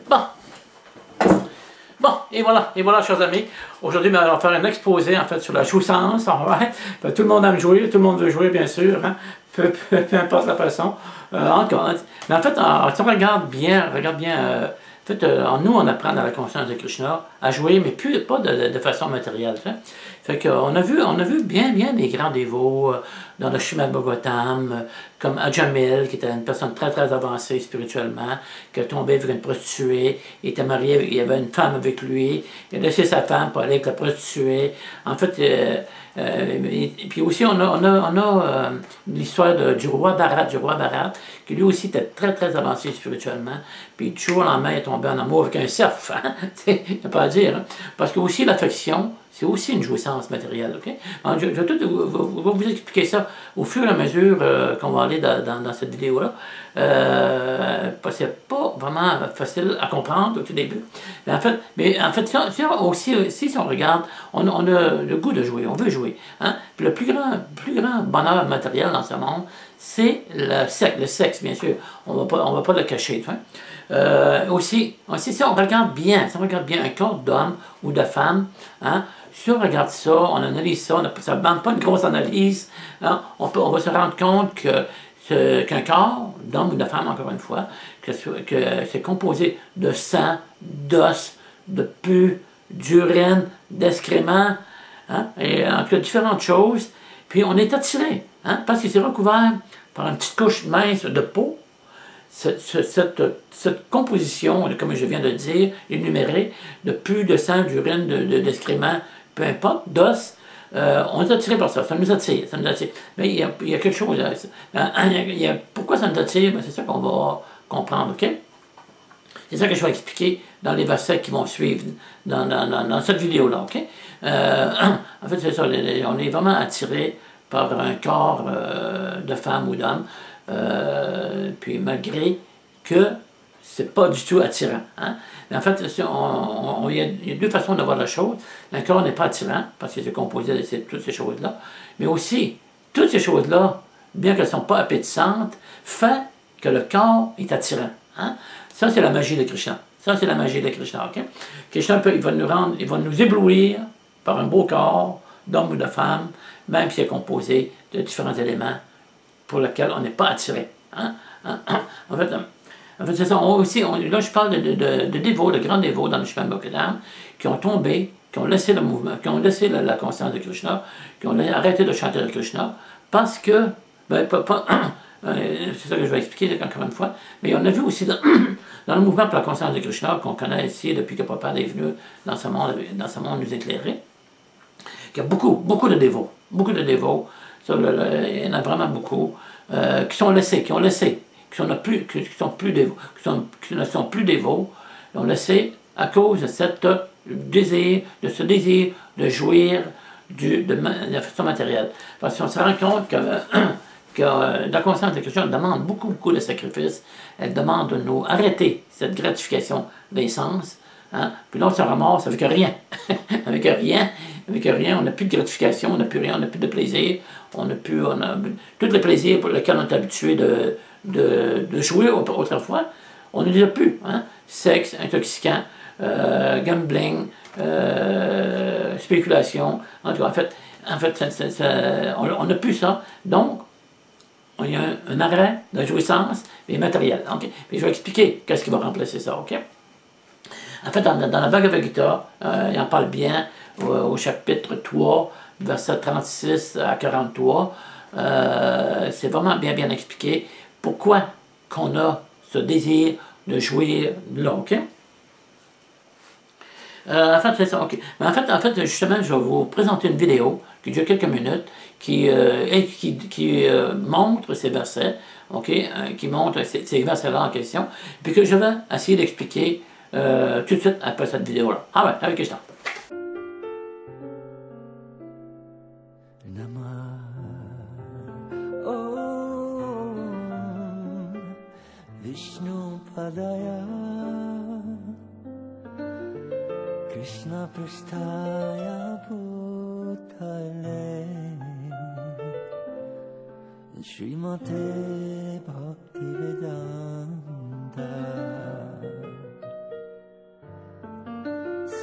Bon, et voilà, chers amis. Aujourd'hui, on va faire un exposé, en fait, sur la jouissance. Tout le monde aime jouer, tout le monde veut jouer, bien sûr, hein, peu importe la façon. Encore, mais en fait, si on regarde bien, nous, on apprend dans la conscience de Krishna à jouer, mais pas de façon matérielle. Fait qu'on a vu bien des grands dévots dans le Srimad Bhagavatam, comme Ajamil, qui était une personne très avancée spirituellement, qui a tombé avec une prostituée, il était marié, il y avait une femme avec lui, il a laissé sa femme pour aller avec la prostituée. En fait, et puis aussi, on a l'histoire du roi Bharat, qui lui aussi était très avancé spirituellement, puis du jour au lendemain, il est tombé en amour avec un cerf, hein? Il n'y a pas à dire, hein? Parce que aussi l'affection, c'est aussi une jouissance matérielle, ok? Alors, je vais vous expliquer ça au fur et à mesure qu'on va aller dans cette vidéo-là, parce que c'est pas vraiment facile à comprendre au tout début. Mais en fait si on regarde, on a le goût de jouer, on veut jouer. Hein? Puis le plus grand bonheur matériel dans ce monde, c'est le sexe, bien sûr. On va pas le cacher. Aussi, si on regarde bien un corps d'homme ou de femme, hein, si on regarde ça, on analyse ça, ça ne demande pas une grosse analyse, hein, on va se rendre compte qu'un corps d'homme ou de femme, encore une fois, que c'est composé de sang, d'os, de pus, d'urine, d'excréments, hein, et en tout cas différentes choses, puis on est attiré, hein, parce que c'est recouvert par une petite couche mince de peau. Cette composition, comme je viens de le dire, énumérée, de pus, de sang, d'urine, d'excréments, peu importe, d'os, on est attiré par ça, ça nous attire. Mais il y a quelque chose, pourquoi ça nous attire? C'est ça qu'on va comprendre, ok? C'est ça que je vais expliquer dans les versets qui vont suivre dans cette vidéo-là, ok? En fait, c'est ça, on est vraiment attiré par un corps de femme ou d'homme, puis malgré que c'est pas du tout attirant. Hein? Mais en fait, il y a deux façons de voir la chose. Un corps n'est pas attirant, parce que c'est composé de toutes ces choses-là, mais aussi, toutes ces choses-là, bien qu'elles ne sont pas appétissantes, fait que le corps est attirant. Hein? Ça, c'est la magie de Krishna. Ok? Krishna, il va nous éblouir par un beau corps, d'homme ou de femme, même s'il est composé de différents éléments pour lesquels on n'est pas attiré. Hein? En fait, c'est ça. Là, je parle de dévots, de grands dévots dans le Srimad Bhagavatam, qui ont tombé, qui ont laissé le mouvement, qui ont laissé la conscience de Krishna, qui ont arrêté de chanter de Krishna, parce que, c'est ça que je vais expliquer encore une fois, mais on a vu aussi dans le mouvement pour la conscience de Krishna, qu'on connaît ici depuis que Papa est venu dans ce monde nous éclairer, qu'il y a beaucoup de dévots, ça, il y en a vraiment beaucoup, qui ne sont plus dévots, ils ont laissé à cause de ce désir de jouir de la façon matérielle. Parce qu'on se rend compte que la conscience de Krishna demande beaucoup de sacrifices, elle demande de nous arrêter cette gratification des sens, hein? Puis là on se ramasse avec rien, avec rien, on n'a plus de gratification, on n'a plus rien, on n'a plus de plaisir, on a tous les plaisirs pour lesquels on est habitué de jouer autrefois, on ne les a plus, hein? Sexe, intoxicant, gambling, spéculation, en tout cas, en fait on n'a plus ça, donc il y a un arrêt de jouissance et matériel. Okay? Puis je vais expliquer qu'est-ce qui va remplacer ça, ok? En fait, dans la Bhagavad Gita, il en parle bien au chapitre 3, verset 36 à 43. C'est vraiment bien expliqué pourquoi qu'on a ce désir de jouir là, ok? En fait, c'est ça, ok. Mais en fait, justement, je vais vous présenter une vidéo qui dure quelques minutes, qui montre ces versets, ok, qui montre ces versets-là en question, puis que je vais essayer d'expliquer tout de suite après cette vidéo-là. Ah ouais, avec question. Vishnu Padaya Krishna Prasthaya Bhutale Srimate Bhaktivedanta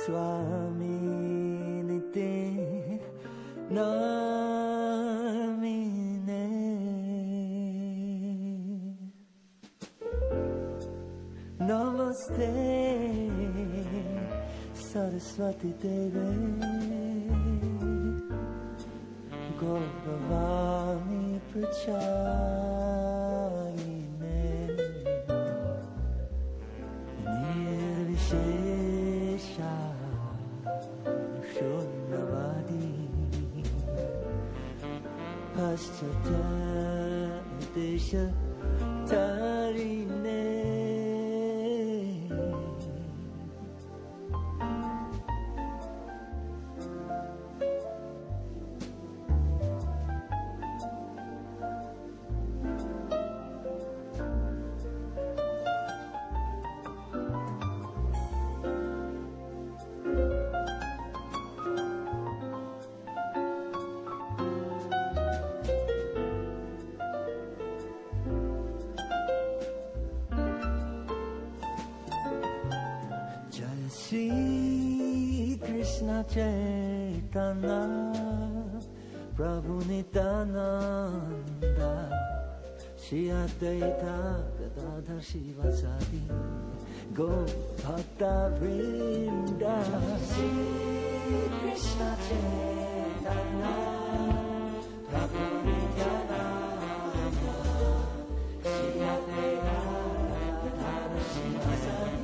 Swami Nite Namine Namaste Saraswati Deve Gauravani Pracharine Nirvishesha Shunyavadi Paschatya Desha Tarine Shri Krishna Chaitanya Prabhu Nityananda Shri Advaita Gadadhar Shivasadi Gaur Bhakta Vrinda Shri Krishna Chaitanya Prabhu Nityananda Shri Advaita Gadadhar Shivasadi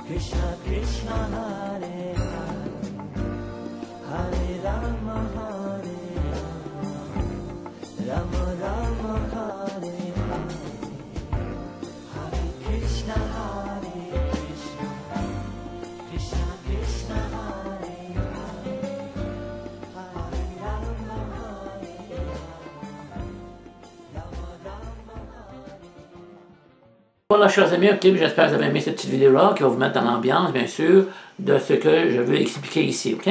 Krishna Krishna Hare Hare Hare Rama Hare Rama Rama Hare Hare Hare Krishna Hare Krishna Krishna Krishna Hare Hare Hare Rama Hare Rama Rama Hare. Voilà, chers amis, ok, j'espère que vous avez aimé cette petite vidéo-là qui va vous mettre dans l'ambiance, bien sûr, de ce que je veux expliquer ici, ok?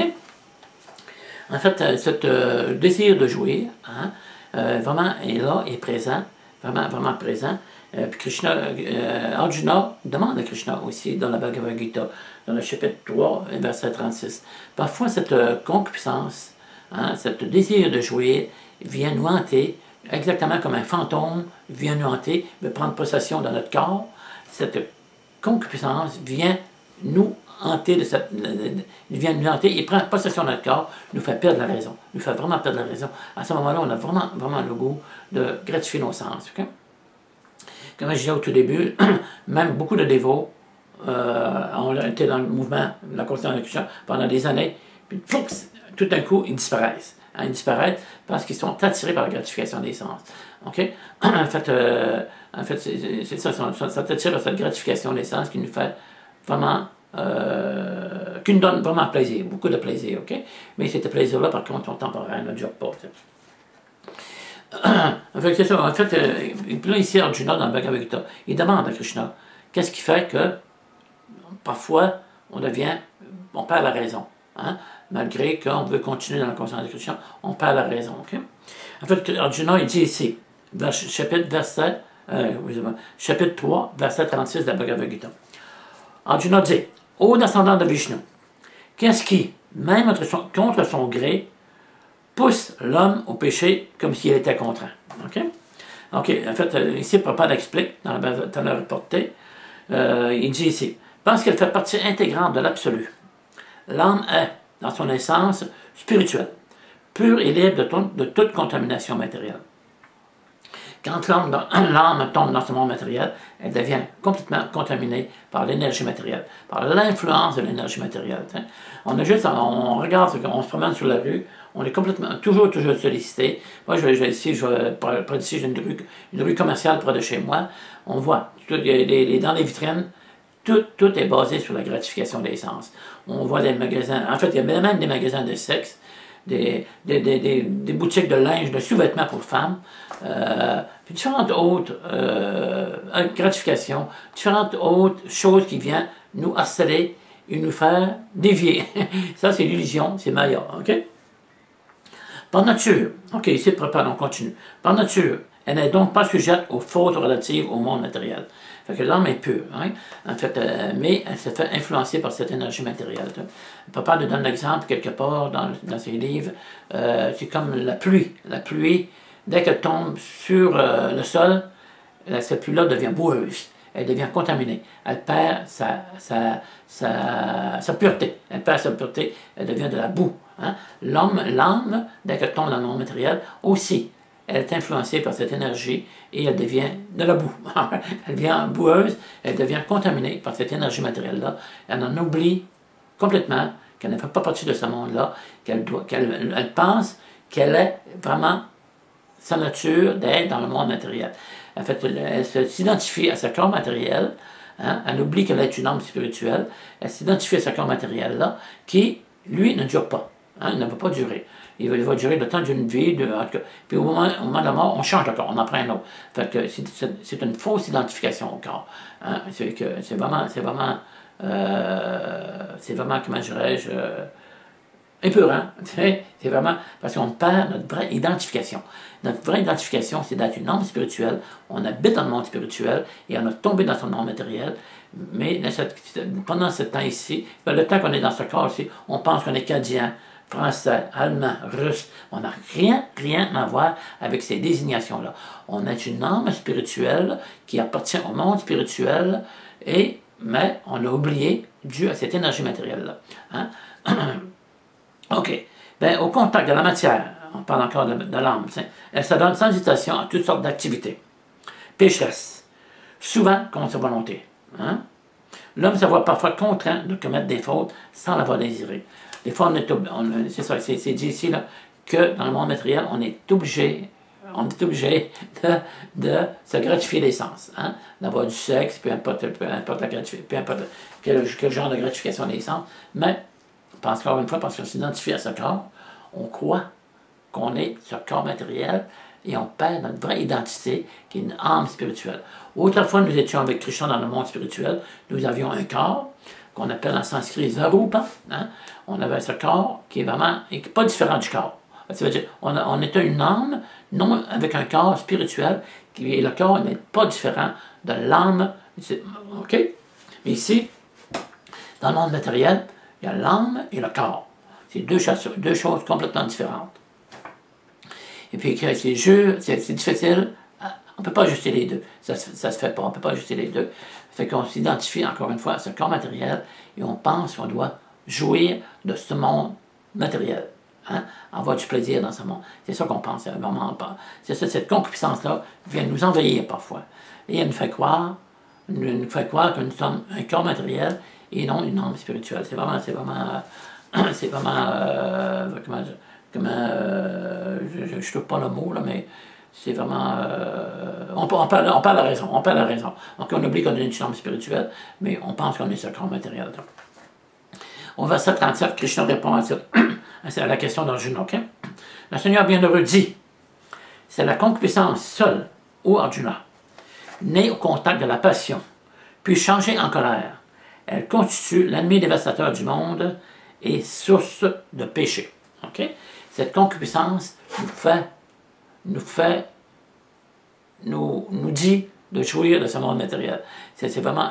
En fait, ce désir de jouer, hein, vraiment est là, est présent, vraiment, vraiment présent. Puis Krishna, Arjuna demande à Krishna aussi dans la Bhagavad Gita, dans le chapitre 3, verset 36. Parfois, cette concupiscence, hein, ce désir de jouer vient nous hanter, exactement comme un fantôme vient nous hanter, veut prendre possession de notre corps. Cette concupiscence vient nous hanter, vient nous hanter, il prend possession de notre corps, nous fait perdre la raison, nous fait vraiment perdre la raison. À ce moment-là, on a vraiment, vraiment le goût de gratifier nos sens. Okay? Comme je disais au tout début, même beaucoup de dévots ont été dans le mouvement de la conscience de Krishna pendant des années, puis tout d'un coup, ils disparaissent. Hein, ils disparaissent parce qu'ils sont attirés par la gratification des sens. Okay? En fait, c'est ça, ils sont attirés par cette gratification des sens qui nous fait vraiment, qui nous donne vraiment plaisir, beaucoup de plaisir. Okay? Mais ce plaisir-là, par contre, sont temporaires, ne dure pas. C'est ça. En fait, là, ici, Arjuna, dans le Bhagavad Gita, il demande à Krishna qu'est-ce qui fait que parfois on perd la raison. Hein? Malgré qu'on veut continuer dans la conscience de Krishna, on perd la raison. Okay? En fait, Arjuna, il dit ici, chapitre 3, verset 36 de la Bhagavad Gita. Arjuna dit, ô descendant de Vishnu, qu'est-ce qui, même contre son gré, pousse l'homme au péché comme s'il était contraint? OK? OK, en fait, ici, Prabhupada explique dans la reportée, il dit ici, parce qu'elle fait partie intégrante de l'absolu. L'âme est, dans son essence spirituelle, pure et libre de toute contamination matérielle. Quand l'âme tombe dans ce monde matériel, elle devient complètement contaminée par l'énergie matérielle, par l'influence de l'énergie matérielle. T'sais. On regarde, on se promène sur la rue, on est complètement, toujours sollicité. Moi, ici, près d'ici, j'ai une rue commerciale près de chez moi. On voit, dans les vitrines, tout est basé sur la gratification des sens. On voit des magasins, en fait, il y a même des magasins de sexe, des boutiques de linge, de sous-vêtements pour femmes, puis différentes autres gratifications, différentes autres choses qui viennent nous harceler et nous faire dévier. Ça, c'est l'illusion, c'est Maya, ok? Par nature, ok, ici, on continue. Par nature, elle n'est donc pas sujette aux fautes relatives au monde matériel. Fait que l'âme est pure, hein? En fait, mais elle se fait influencer par cette énergie matérielle. Papa nous donne l'exemple quelque part dans ses livres. C'est comme la pluie. La pluie, dès qu'elle tombe sur le sol, cette pluie-là devient boueuse. Elle devient contaminée. Elle perd sa pureté. Elle perd sa pureté. Elle devient de la boue. Hein? L'âme, dès qu'elle tombe dans le monde matériel, aussi, elle est influencée par cette énergie et elle devient de la boue. Elle devient boueuse, elle devient contaminée par cette énergie matérielle-là. Elle en oublie complètement qu'elle ne fait pas partie de ce monde-là, qu'elle pense qu'elle est vraiment sa nature d'être dans le monde matériel. En fait, elle s'identifie à ce corps matériel, hein? Elle oublie qu'elle est une âme spirituelle, elle s'identifie à ce corps matériel-là qui, lui, ne dure pas. Hein? Il ne va pas durer. Il va durer le temps d'une vie, puis au moment de la mort, on change de corps, on en prend un autre. Fait que c'est une fausse identification au corps. Hein? C'est vraiment, comment dirais-je, épeurant. C'est vraiment, parce qu'on perd notre vraie identification. Notre vraie identification, c'est d'être une âme spirituelle, on habite dans le monde spirituel, et on a tombé dans son monde matériel, mais pendant ce temps ici, le temps qu'on est dans ce corps ici, on pense qu'on est Cadien, Français, Allemand, Russe. On n'a rien à voir avec ces désignations-là. On est une âme spirituelle qui appartient au monde spirituel, mais on a oublié, dû à cette énergie matérielle-là. Hein? OK. Ben, au contact de la matière, on parle encore de l'âme, elle se donne sans hésitation à toutes sortes d'activités. Pécheresse, souvent contre sa volonté. Hein? L'homme se voit parfois contraint de commettre des fautes sans l'avoir désiré. Des fois, c'est ça, c'est dit ici, là, que dans le monde matériel, on est obligé de se gratifier les sens. Hein? D'avoir du sexe, peu importe quel genre de gratification des sens. Mais, encore une fois, parce qu'on s'identifie à ce corps, on croit qu'on est ce corps matériel et on perd notre vraie identité, qui est une âme spirituelle. Autrefois, nous étions avec Krishna dans le monde spirituel. Nous avions un corps qu'on appelle en sanskrit Zarupa. Hein? On avait ce corps qui est vraiment pas différent du corps. Ça veut dire on était une âme, non avec un corps spirituel, et le corps n'est pas différent de l'âme. OK? Mais ici, dans le monde matériel, il y a l'âme et le corps. C'est deux choses complètement différentes. Et puis, c'est difficile. On ne peut pas ajuster les deux. Ça se fait pas. On ne peut pas ajuster les deux. Ça fait qu'on s'identifie, encore une fois, à ce corps matériel et on pense qu'on doit jouir de ce monde matériel. Hein? Avoir du plaisir dans ce monde. C'est ça qu'on pense. C'est vraiment pas. C'est ça, cette concupiscence-là vient nous envahir parfois. Et elle nous fait croire que nous sommes un corps matériel et non une âme spirituelle. Je ne trouve pas le mot, là, mais c'est vraiment... on perd la raison. Donc on oublie qu'on est une âme spirituelle, mais on pense qu'on est ce corps matériel. Au verset 37, Krishna répond à la question d'Arjuna. Okay? Le Seigneur bienheureux dit, c'est la concupiscence seule, ô Arjuna, née au contact de la passion, puis changée en colère. Elle constitue l'ennemi dévastateur du monde et source de péché. Okay? Cette concupiscence nous dit de jouir de ce monde matériel. C'est vraiment...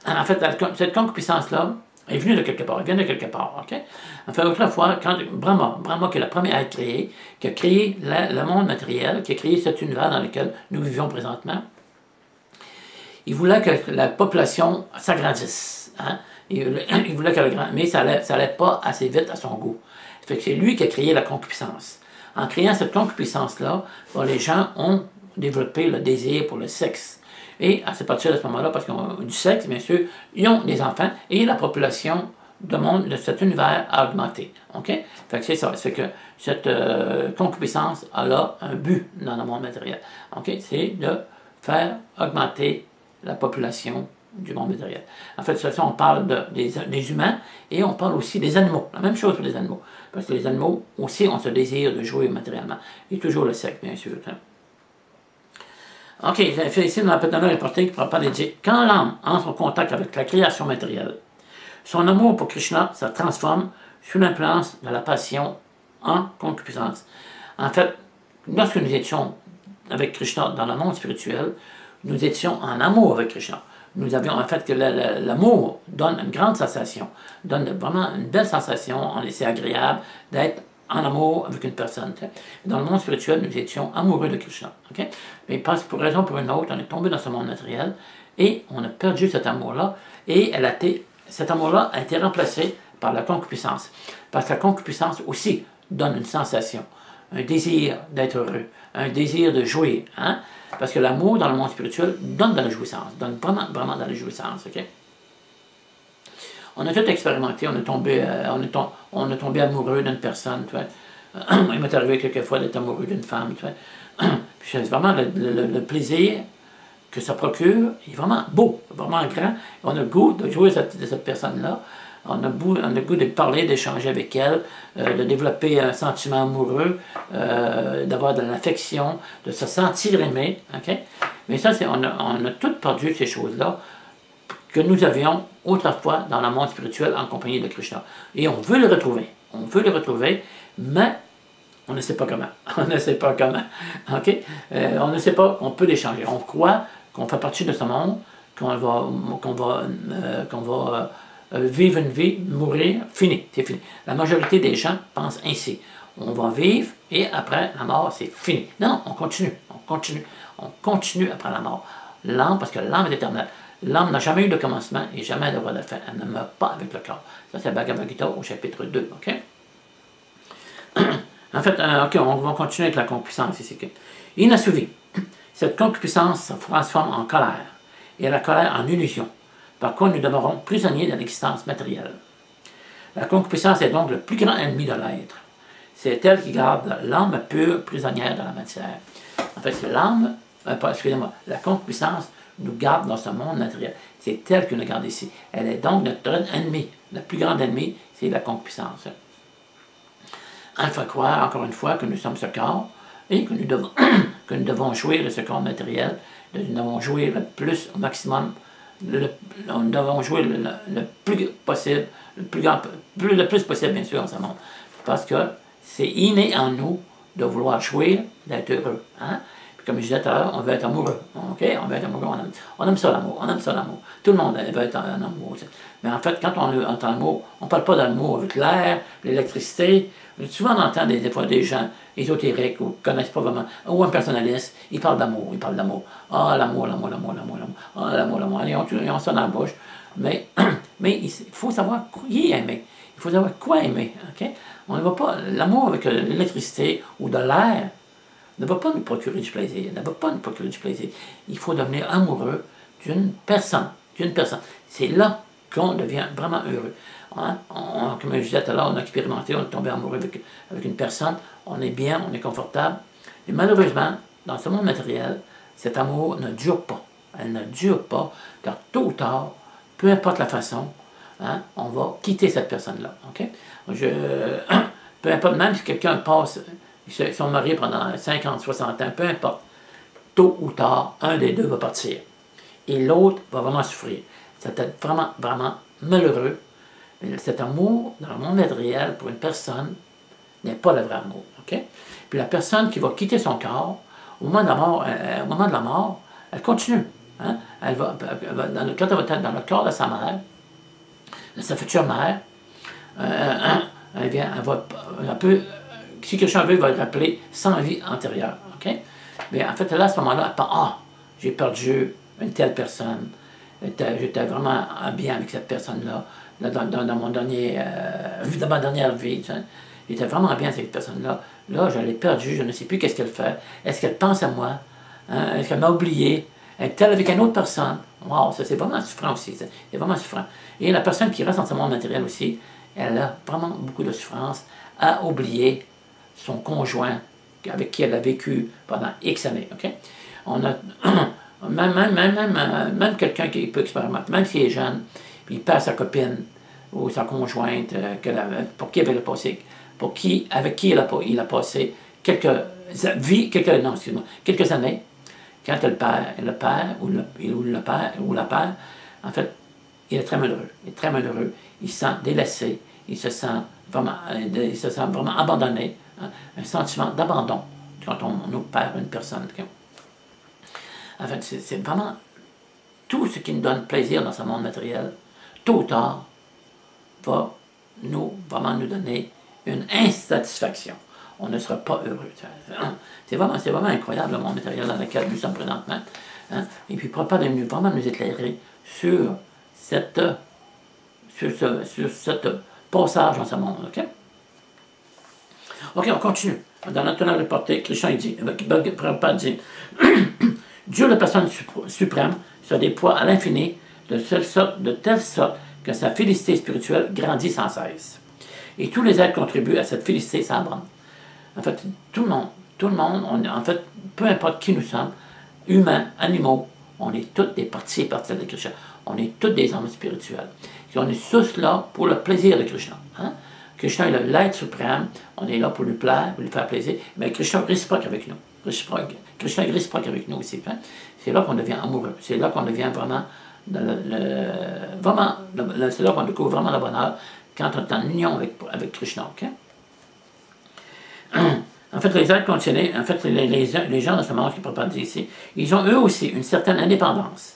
En fait, cette concupiscence-là est venue de quelque part. Elle vient de quelque part. Okay? En fait, autrefois, quand Brahma, qui est le premier à être créé, qui a créé le monde matériel, qui a créé cet univers dans lequel nous vivons présentement, il voulait que la population s'agrandisse. Hein? Il voulait qu'elle grandisse, mais ça allait pas assez vite à son goût. Fait que c'est lui qui a créé la concupiscence. En créant cette concupiscence-là, les gens ont développé le désir pour le sexe. Et à partir de ce moment-là, parce qu'ils ont du sexe, bien sûr, ils ont des enfants et la population de cet univers a augmenté. OK? Fait que c'est ça. C'est que cette concupiscence a là un but dans le monde matériel. OK? C'est de faire augmenter la population du monde matériel. En fait, ça, on parle des humains et on parle aussi des animaux. La même chose pour les animaux. Parce que les animaux aussi ont ce désir de jouer matériellement. Et toujours le sexe, bien sûr. OK, ici dans la Patana reporté qui parle de dire quand l'âme entre en contact avec la création matérielle, son amour pour Krishna se transforme sous l'influence de la passion en concupiscence. En fait, lorsque nous étions avec Krishna dans le monde spirituel, nous étions en amour avec Krishna. Nous avions en fait que l'amour donne une grande sensation, donne vraiment une belle sensation, c'est agréable d'être en amour avec une personne. Dans le monde spirituel, nous étions amoureux de Krishna. Okay? Mais parce pour raison ou pour une autre, on est tombé dans ce monde matériel et on a perdu cet amour-là et cet amour-là a été remplacé par la concupiscence. Parce que la concupiscence aussi donne une sensation, un désir d'être heureux, un désir de jouir. Hein? Parce que l'amour dans le monde spirituel donne de la jouissance, donne vraiment, vraiment de la jouissance. Okay? On a tout expérimenté, on est tombé amoureux d'une personne. Tu vois. Il m'est arrivé quelquefois d'être amoureux d'une femme. Tu vois. Puis c'est vraiment le plaisir que ça procure est vraiment beau, vraiment grand. On a le goût de jouer de cette personne-là. On a le goût de parler, d'échanger avec elle, de développer un sentiment amoureux, d'avoir de l'affection, de se sentir aimé. Okay? Mais ça, on a tout perdu ces choses-là que nous avions autrefois dans le monde spirituel en compagnie de Krishna. Et on veut le retrouver. On veut le retrouver, mais on ne sait pas comment. On ne sait pas comment. Okay? On ne sait pas qu'on peut l'échanger. On croit qu'on fait partie de ce monde, qu'on va vivre une vie, mourir, fini, c'est fini. La majorité des gens pensent ainsi. On va vivre et après la mort, c'est fini. Non, on continue après la mort. L'âme, parce que l'âme est éternelle. L'âme n'a jamais eu de commencement et jamais de droit de fin. Elle ne meurt pas avec le corps. Ça, c'est Bhagavad Gita au chapitre 2. OK? En fait, OK, on va continuer avec la concupiscence ici. Inassouvi. Cette concupiscence se transforme en colère et la colère en illusion, par quoi nous demeurons prisonniers de l'existence matérielle. La concupiscence est donc le plus grand ennemi de l'être. C'est elle qui garde l'âme pure prisonnière de la matière. En fait, c'est l'âme, excusez-moi, la concupiscence nous garde dans ce monde matériel. C'est elle qui nous garde ici. Elle est donc notre ennemi. Le plus grand ennemi, c'est la concupiscence. Elle fait croire, encore une fois, que nous sommes ce corps et que nous devons jouir de ce corps matériel. Nous devons jouir le plus, au maximum, nous devons jouer le plus possible, le plus possible, bien sûr, dans ce monde. Parce que c'est inné en nous de vouloir jouir, d'être heureux. Hein? Puis comme je disais tout à l'heure, on veut être amoureux. Okay? On veut être amoureux, on aime ça l'amour, Tout le monde veut être en amour. Mais en fait, quand on est en amour, on ne parle pas d'amour avec l'air, l'électricité. Souvent, on entend des fois des gens ésotériques ou ne connaissent pas vraiment, ou un personnaliste, ils parlent d'amour. Ah, l'amour. Ah, l'amour. Ils ont ça dans la bouche. Mais il faut savoir qui aimer. Il faut savoir quoi aimer. Okay? On ne va pas, l'amour avec l'électricité ou de l'air ne va pas nous procurer du plaisir. Il faut devenir amoureux d'une personne. C'est là qu'on devient vraiment heureux. Hein? Comme je disais tout à l'heure, on a expérimenté, on est tombé amoureux avec une personne, on est bien, on est confortable. Et malheureusement, dans ce monde matériel, cet amour ne dure pas. Elle ne dure pas, car tôt ou tard, peu importe la façon, hein, on va quitter cette personne-là. Okay? Peu importe, même si quelqu'un passe, ils sont mariés pendant 50, 60 ans, peu importe, tôt ou tard, un des deux va partir. Et l'autre va vraiment souffrir. C'est vraiment, vraiment malheureux. Mais cet amour, dans le monde matériel, pour une personne, n'est pas le vrai amour. Okay? Puis la personne qui va quitter son corps, au moment de la mort, elle continue. Hein? Quand elle va être dans le corps de sa mère, de sa future mère, si quelqu'un veut, il va le rappeler sans vie antérieure. Okay? Mais en fait, là, à ce moment-là, elle pense, j'ai perdu une telle personne. J'étais vraiment bien avec cette personne-là, dans mon dernier, dans ma dernière vie. Tu sais. J'étais vraiment bien avec cette personne-là. Là, je l'ai perdue, je ne sais plus qu'est-ce qu'elle fait. Est-ce qu'elle pense à moi? Hein? Est-ce qu'elle m'a oublié? Est-elle avec une autre personne? Wow, ça c'est vraiment souffrant aussi. C'est vraiment souffrant. Et la personne qui reste dans ce monde matériel aussi, elle a vraiment beaucoup de souffrance à oublier son conjoint avec qui elle a vécu pendant X années. Okay? On a même quelqu'un qui peut expérimenter, même s'il est jeune, puis il perd sa copine ou sa conjointe pour qui avec qui il a passé quelques années, quand le père ou la père, en fait, il est très malheureux. Il est très malheureux. Il se sent délaissé. Il se sent vraiment abandonné. Hein, un sentiment d'abandon quand on perd une personne. En fait, c'est vraiment tout ce qui nous donne plaisir dans ce monde matériel, tôt ou tard, va vraiment nous donner une insatisfaction. On ne sera pas heureux. C'est vraiment incroyable le monde matériel dans lequel nous sommes présentement. Hein? Et puis, Prabhupada est venu vraiment nous éclairer sur ce passage dans ce monde. OK? OK, on continue. Dans notre reporté, Krishna dit, Prabhupada dit, Dieu, la personne suprême, se déploie à l'infini de telle sorte que sa félicité spirituelle grandit sans cesse. Et tous les êtres contribuent à cette félicité sans borne. En fait, tout le monde, en fait, peu importe qui nous sommes, humains, animaux, on est tous des parties de Krishna. On est tous des âmes spirituelles. Et on est tous là pour le plaisir de Krishna. Hein? Krishna est l'être suprême, on est là pour lui plaire, pour lui faire plaisir, mais Krishna est réciproque avec nous. Krishna est réciproque avec nous aussi. Hein? C'est là qu'on devient amoureux. C'est là qu'on devient vraiment, c'est là qu'on découvre vraiment le bonheur quand on est en union avec Krishna. Okay? En fait, les êtres conditionnés, en fait, les gens de ce monde qui ne peuvent pas dire ici, ils ont eux aussi une certaine indépendance,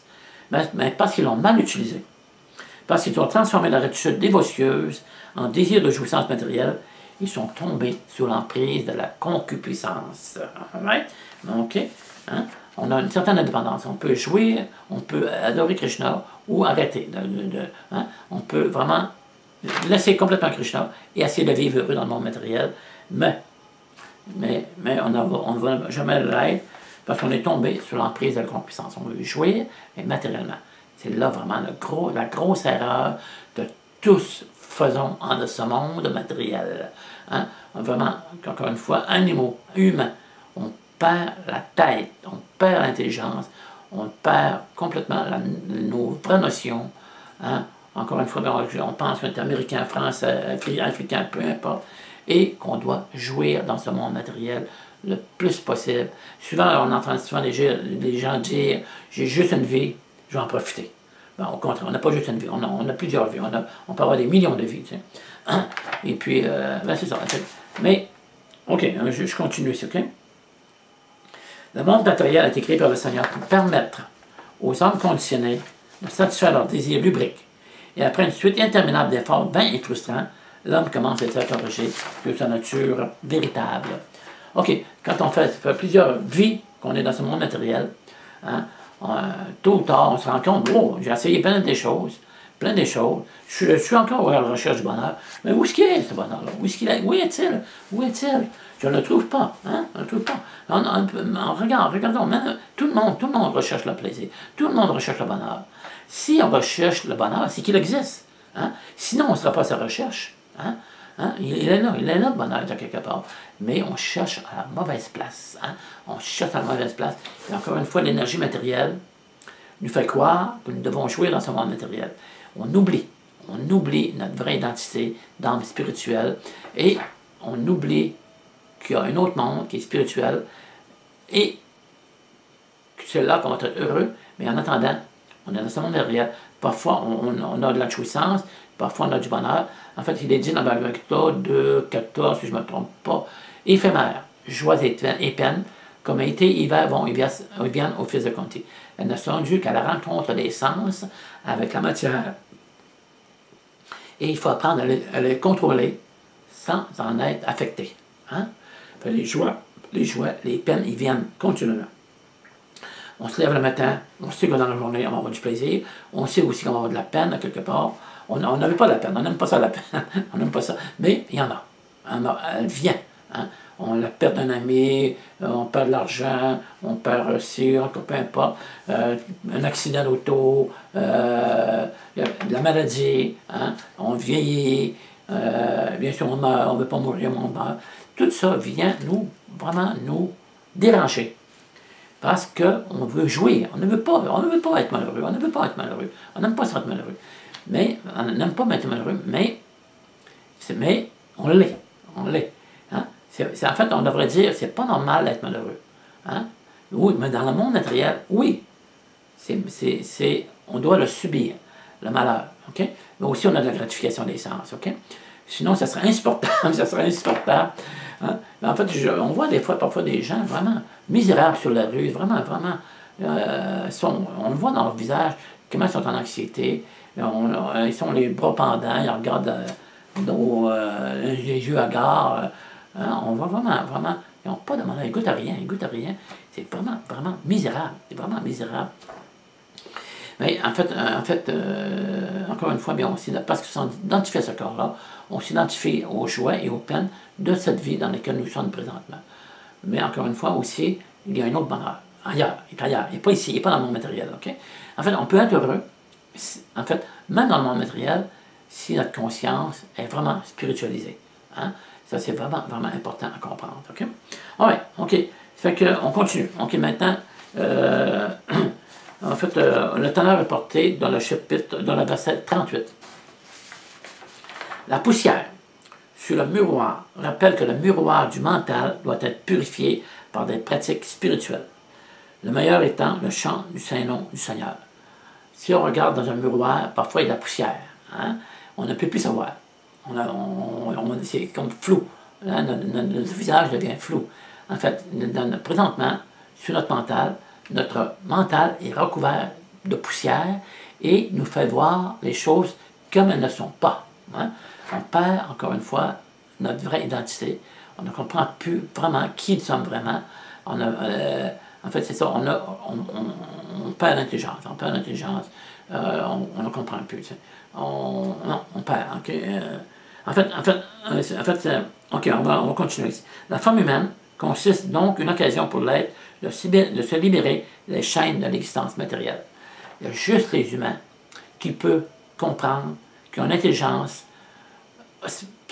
mais parce qu'ils l'ont mal utilisé. Parce qu'ils ont transformé leur attitude dévotieuse en désir de jouissance matérielle, ils sont tombés sous l'emprise de la concupiscence. Right? OK? Hein? On a une certaine indépendance. On peut jouir, on peut adorer Krishna ou arrêter. Hein? On peut vraiment laisser complètement Krishna et essayer de vivre heureux dans le monde matériel, mais on ne va jamais l'être parce qu'on est tombé sous l'emprise de la concupiscence. On veut jouir, mais matériellement. C'est là vraiment la grosse erreur que tous faisons en ce monde matériel. Hein? Vraiment, encore une fois, animaux, humains, on perd la tête, on perd l'intelligence, on perd complètement nos vraies notions. Hein? Encore une fois, on pense qu'on est américain, français, africain, peu importe, et qu'on doit jouir dans ce monde matériel le plus possible. Souvent, on entend souvent les gens dire « j'ai juste une vie, je vais en profiter ». Ben, au contraire, on n'a pas juste une vie, on a plusieurs vies, on peut avoir des millions de vies. Tu sais. Et puis, ben c'est ça. Mais, OK, je continue ici, OK? Le monde matériel a été créé par le Seigneur pour permettre aux hommes conditionnés de satisfaire leurs désirs lubriques. Et après une suite interminable d'efforts vains et frustrants, l'homme commence à s'interroger sur sa nature véritable. OK, quand on fait plusieurs vies qu'on est dans ce monde matériel, hein, tôt ou tard, on se rend compte, oh, j'ai essayé plein de choses, je suis encore à la recherche du bonheur, mais où est-ce qu'il est, ce bonheur-là? Où est-il? Où est-il? Je ne le trouve pas, hein? Je ne le trouve pas. Regardons, tout le monde recherche le plaisir, tout le monde recherche le bonheur. Si on recherche le bonheur, c'est qu'il existe. Hein? Sinon, on ne sera pas à sa recherche. Hein? Hein? Il est là, le bonheur de quelque part. Mais on cherche à la mauvaise place. Hein? On cherche à la mauvaise place. Et encore une fois, l'énergie matérielle nous fait croire que nous devons jouir dans ce monde matériel. On oublie notre vraie identité d'âme spirituelle et on oublie qu'il y a un autre monde qui est spirituel et que c'est là qu'on va être heureux, mais en attendant, on est dans ce monde matériel. Parfois, on a de la jouissance, parfois on a du bonheur. En fait, il est dit dans le Bhagavad Gita 2.14, si je ne me trompe pas, éphémère, joie et peine, comme été, hiver, vont et viennent au fils de Kunti. Elles ne sont dues qu'à la rencontre des sens avec la matière. Et il faut apprendre à les contrôler sans en être affecté. Hein? Les joies, les peines, ils viennent continuellement. On se lève le matin, on sait que dans la journée, on va avoir du plaisir. On sait aussi qu'on va avoir de la peine, quelque part. On n'avait pas de la peine, on n'aime pas ça, la peine. On n'aime pas ça. Mais il y en a. Elle vient. Hein. On la perd d'un ami, on perd de l'argent, on perd ci, peu importe. Un accident d'auto, de la maladie, hein. On vieillit. Bien sûr, on meurt, on ne veut pas mourir, on meurt. Tout ça vient vraiment nous déranger. Parce qu'on veut jouer. On ne veut pas être malheureux. On ne veut pas être malheureux. On n'aime pas être malheureux. Mais on n'aime pas être malheureux, mais on l'est. On l'est. Hein? En fait, on devrait dire, c'est pas normal d'être malheureux. Hein? Oui, mais dans le monde matériel, oui. On doit le subir, le malheur. Okay? Mais aussi, on a de la gratification des sens. Okay? Sinon, ça serait insupportable. Ça serait insupportable. Hein? En fait, on voit parfois des gens vraiment misérables sur la rue, vraiment, on le voit dans leur visage, comment ils sont en anxiété. Ils sont les bras pendants, ils regardent les yeux hagards. On voit vraiment, ils n'ont pas de malheur, ils goûtent à rien. C'est vraiment misérable. C'est vraiment misérable. Mais en fait, encore une fois, bien, parce que s'identifie à ce corps-là, on s'identifie aux joies et aux peines de cette vie dans laquelle nous sommes présentement. Mais encore une fois aussi, il y a un autre bonheur. Ailleurs, il est ailleurs. Il n'est pas ici, il n'est pas dans le monde matériel. Okay? En fait, on peut être heureux, en fait, même dans le monde matériel, si notre conscience est vraiment spiritualisée. Hein? Ça, c'est vraiment important à comprendre. OK? Alright, OK. Fait qu'on continue. OK, maintenant, en fait, le teneur est porté dans le chapitre, dans le verset 38. La poussière sur le miroir rappelle que le miroir du mental doit être purifié par des pratiques spirituelles. Le meilleur étant le chant du Saint-Nom du Seigneur. Si on regarde dans un miroir, parfois il y a de la poussière. Hein? On ne peut plus savoir. C'est comme flou. Hein? Notre visage devient flou. En fait, présentement, sur notre mental est recouvert de poussière et nous fait voir les choses comme elles ne sont pas. Hein? On perd, encore une fois, notre vraie identité. On ne comprend plus vraiment qui nous sommes vraiment. En fait, c'est ça, on perd l'intelligence. On ne comprend plus. On perd. Okay? En fait, OK, on va continuer ici. La forme humaine consiste donc une occasion pour l'être de se libérer des chaînes de l'existence matérielle. Il y a juste les humains qui peuvent comprendre qui ont une intelligence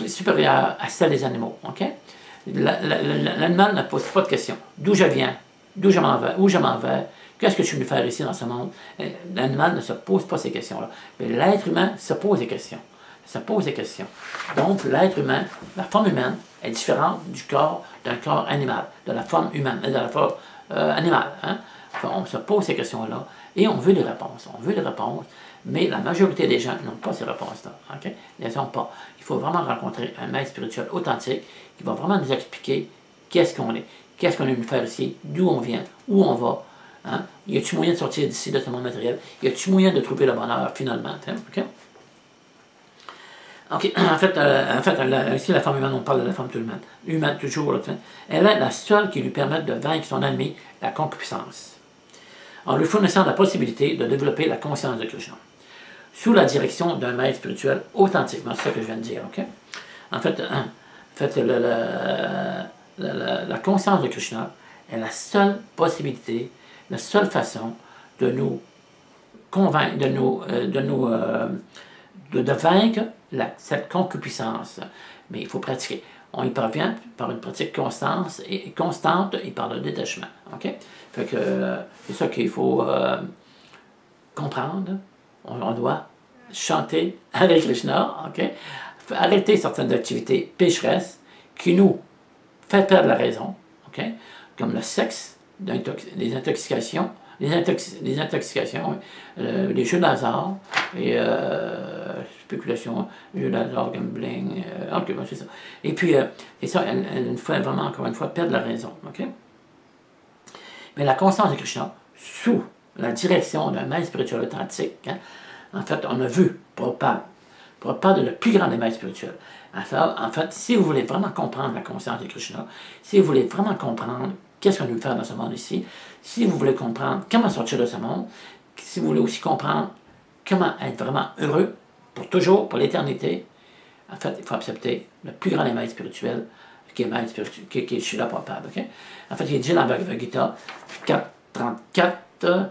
supérieure à celle des animaux. Okay? L'animal ne pose pas de questions. D'où je viens? D'où je m'en vais? Où je m'en vais? Qu'est-ce que tu veux faire ici dans ce monde? L'animal ne se pose pas ces questions-là. Mais l'être humain se pose des questions. Donc, l'être humain, la forme humaine, est différente d'un corps animal, de la forme humaine, de la forme animale. Hein? Enfin, on se pose ces questions-là et on veut des réponses. Mais la majorité des gens n'ont pas ces réponses-là. Okay? Ils n'ont pas. Il faut vraiment rencontrer un maître spirituel authentique qui va vraiment nous expliquer qu'est-ce qu'on est, qu'est-ce qu'on est venu faire ici, d'où on vient, où on va. Hein? Y a-t-il moyen de sortir d'ici, de ce monde matériel? Y a-t-il moyen de trouver le bonheur finalement? Okay? OK. En fait, ici, la femme humaine, on parle de la femme humaine, toujours. Elle est la seule qui lui permet de vaincre son ennemi, la concupiscence, en lui fournissant la possibilité de développer la conscience de Krishna, sous la direction d'un maître spirituel authentiquement. C'est ça que je viens de dire. OK? En fait, la conscience de Krishna est la seule possibilité, la seule façon de nous convaincre, de vaincre cette concupiscence. Mais il faut pratiquer. On y parvient par une pratique constante et par le détachement. OK? Fait que c'est ça qu'il faut comprendre. On doit chanter avec Krishna. OK? Arrêter certaines activités pécheresses qui nous fait perdre la raison. OK? Comme le sexe, les intoxications, les jeux d'hasard, et spéculation, jeux d'hasard, gambling, ok, bon, c'est ça. Et puis, et ça, elle nous fait vraiment, encore une fois, perdre la raison. Okay? Mais la conscience de Krishna, sous la direction d'un maître spirituel authentique, hein, en fait, on a vu Prabhupada est le plus grand des maîtres spirituels. En fait, si vous voulez vraiment comprendre la conscience de Krishna, si vous voulez vraiment comprendre qu'est-ce qu'on veut faire dans ce monde ici. Si vous voulez comprendre comment sortir de ce monde, si vous voulez aussi comprendre comment être vraiment heureux pour toujours, pour l'éternité, en fait, il faut accepter le plus grand des maîtres spirituels, qui est maître spirituel, qui est Srila Prabhupada. Okay? En fait, il dit dans la Bhagavad Gita, 4.34,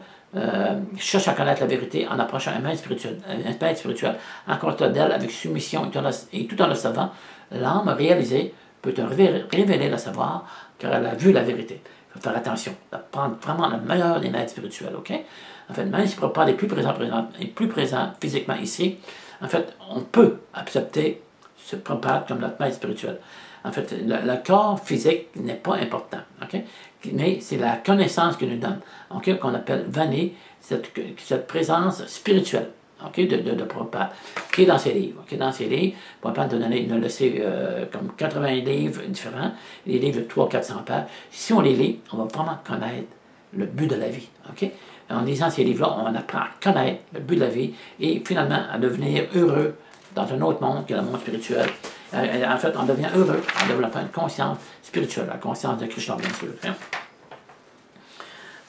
cherche à connaître la vérité en approchant un maître spirituel, en compte d'elle avec soumission et tout en le savant, l'âme réalisée peut te révéler le savoir car elle a vu la vérité. Il faut faire attention, de prendre vraiment le meilleur des maîtres spirituels. Okay? En fait, même si Prabhupada est plus présent physiquement ici, en fait, on peut accepter ce Prabhupada comme notre maître spirituel. En fait, le corps physique n'est pas important, okay? Mais c'est la connaissance qu'il nous donne, okay? Qu'on appelle Vani, cette présence spirituelle, okay? de Prabhupada, qui est dans ses livres. Okay? Dans ses livres, Prabhupada nous a laissé comme 80 livres différents, des livres de 300-400 pages. Si on les lit, on va vraiment connaître le but de la vie. Okay? En lisant ces livres-là, on apprend à connaître le but de la vie et finalement à devenir heureux dans un autre monde que le monde spirituel. En fait, on devient heureux en développant une conscience spirituelle, la conscience de Krishna, bien sûr. Hein?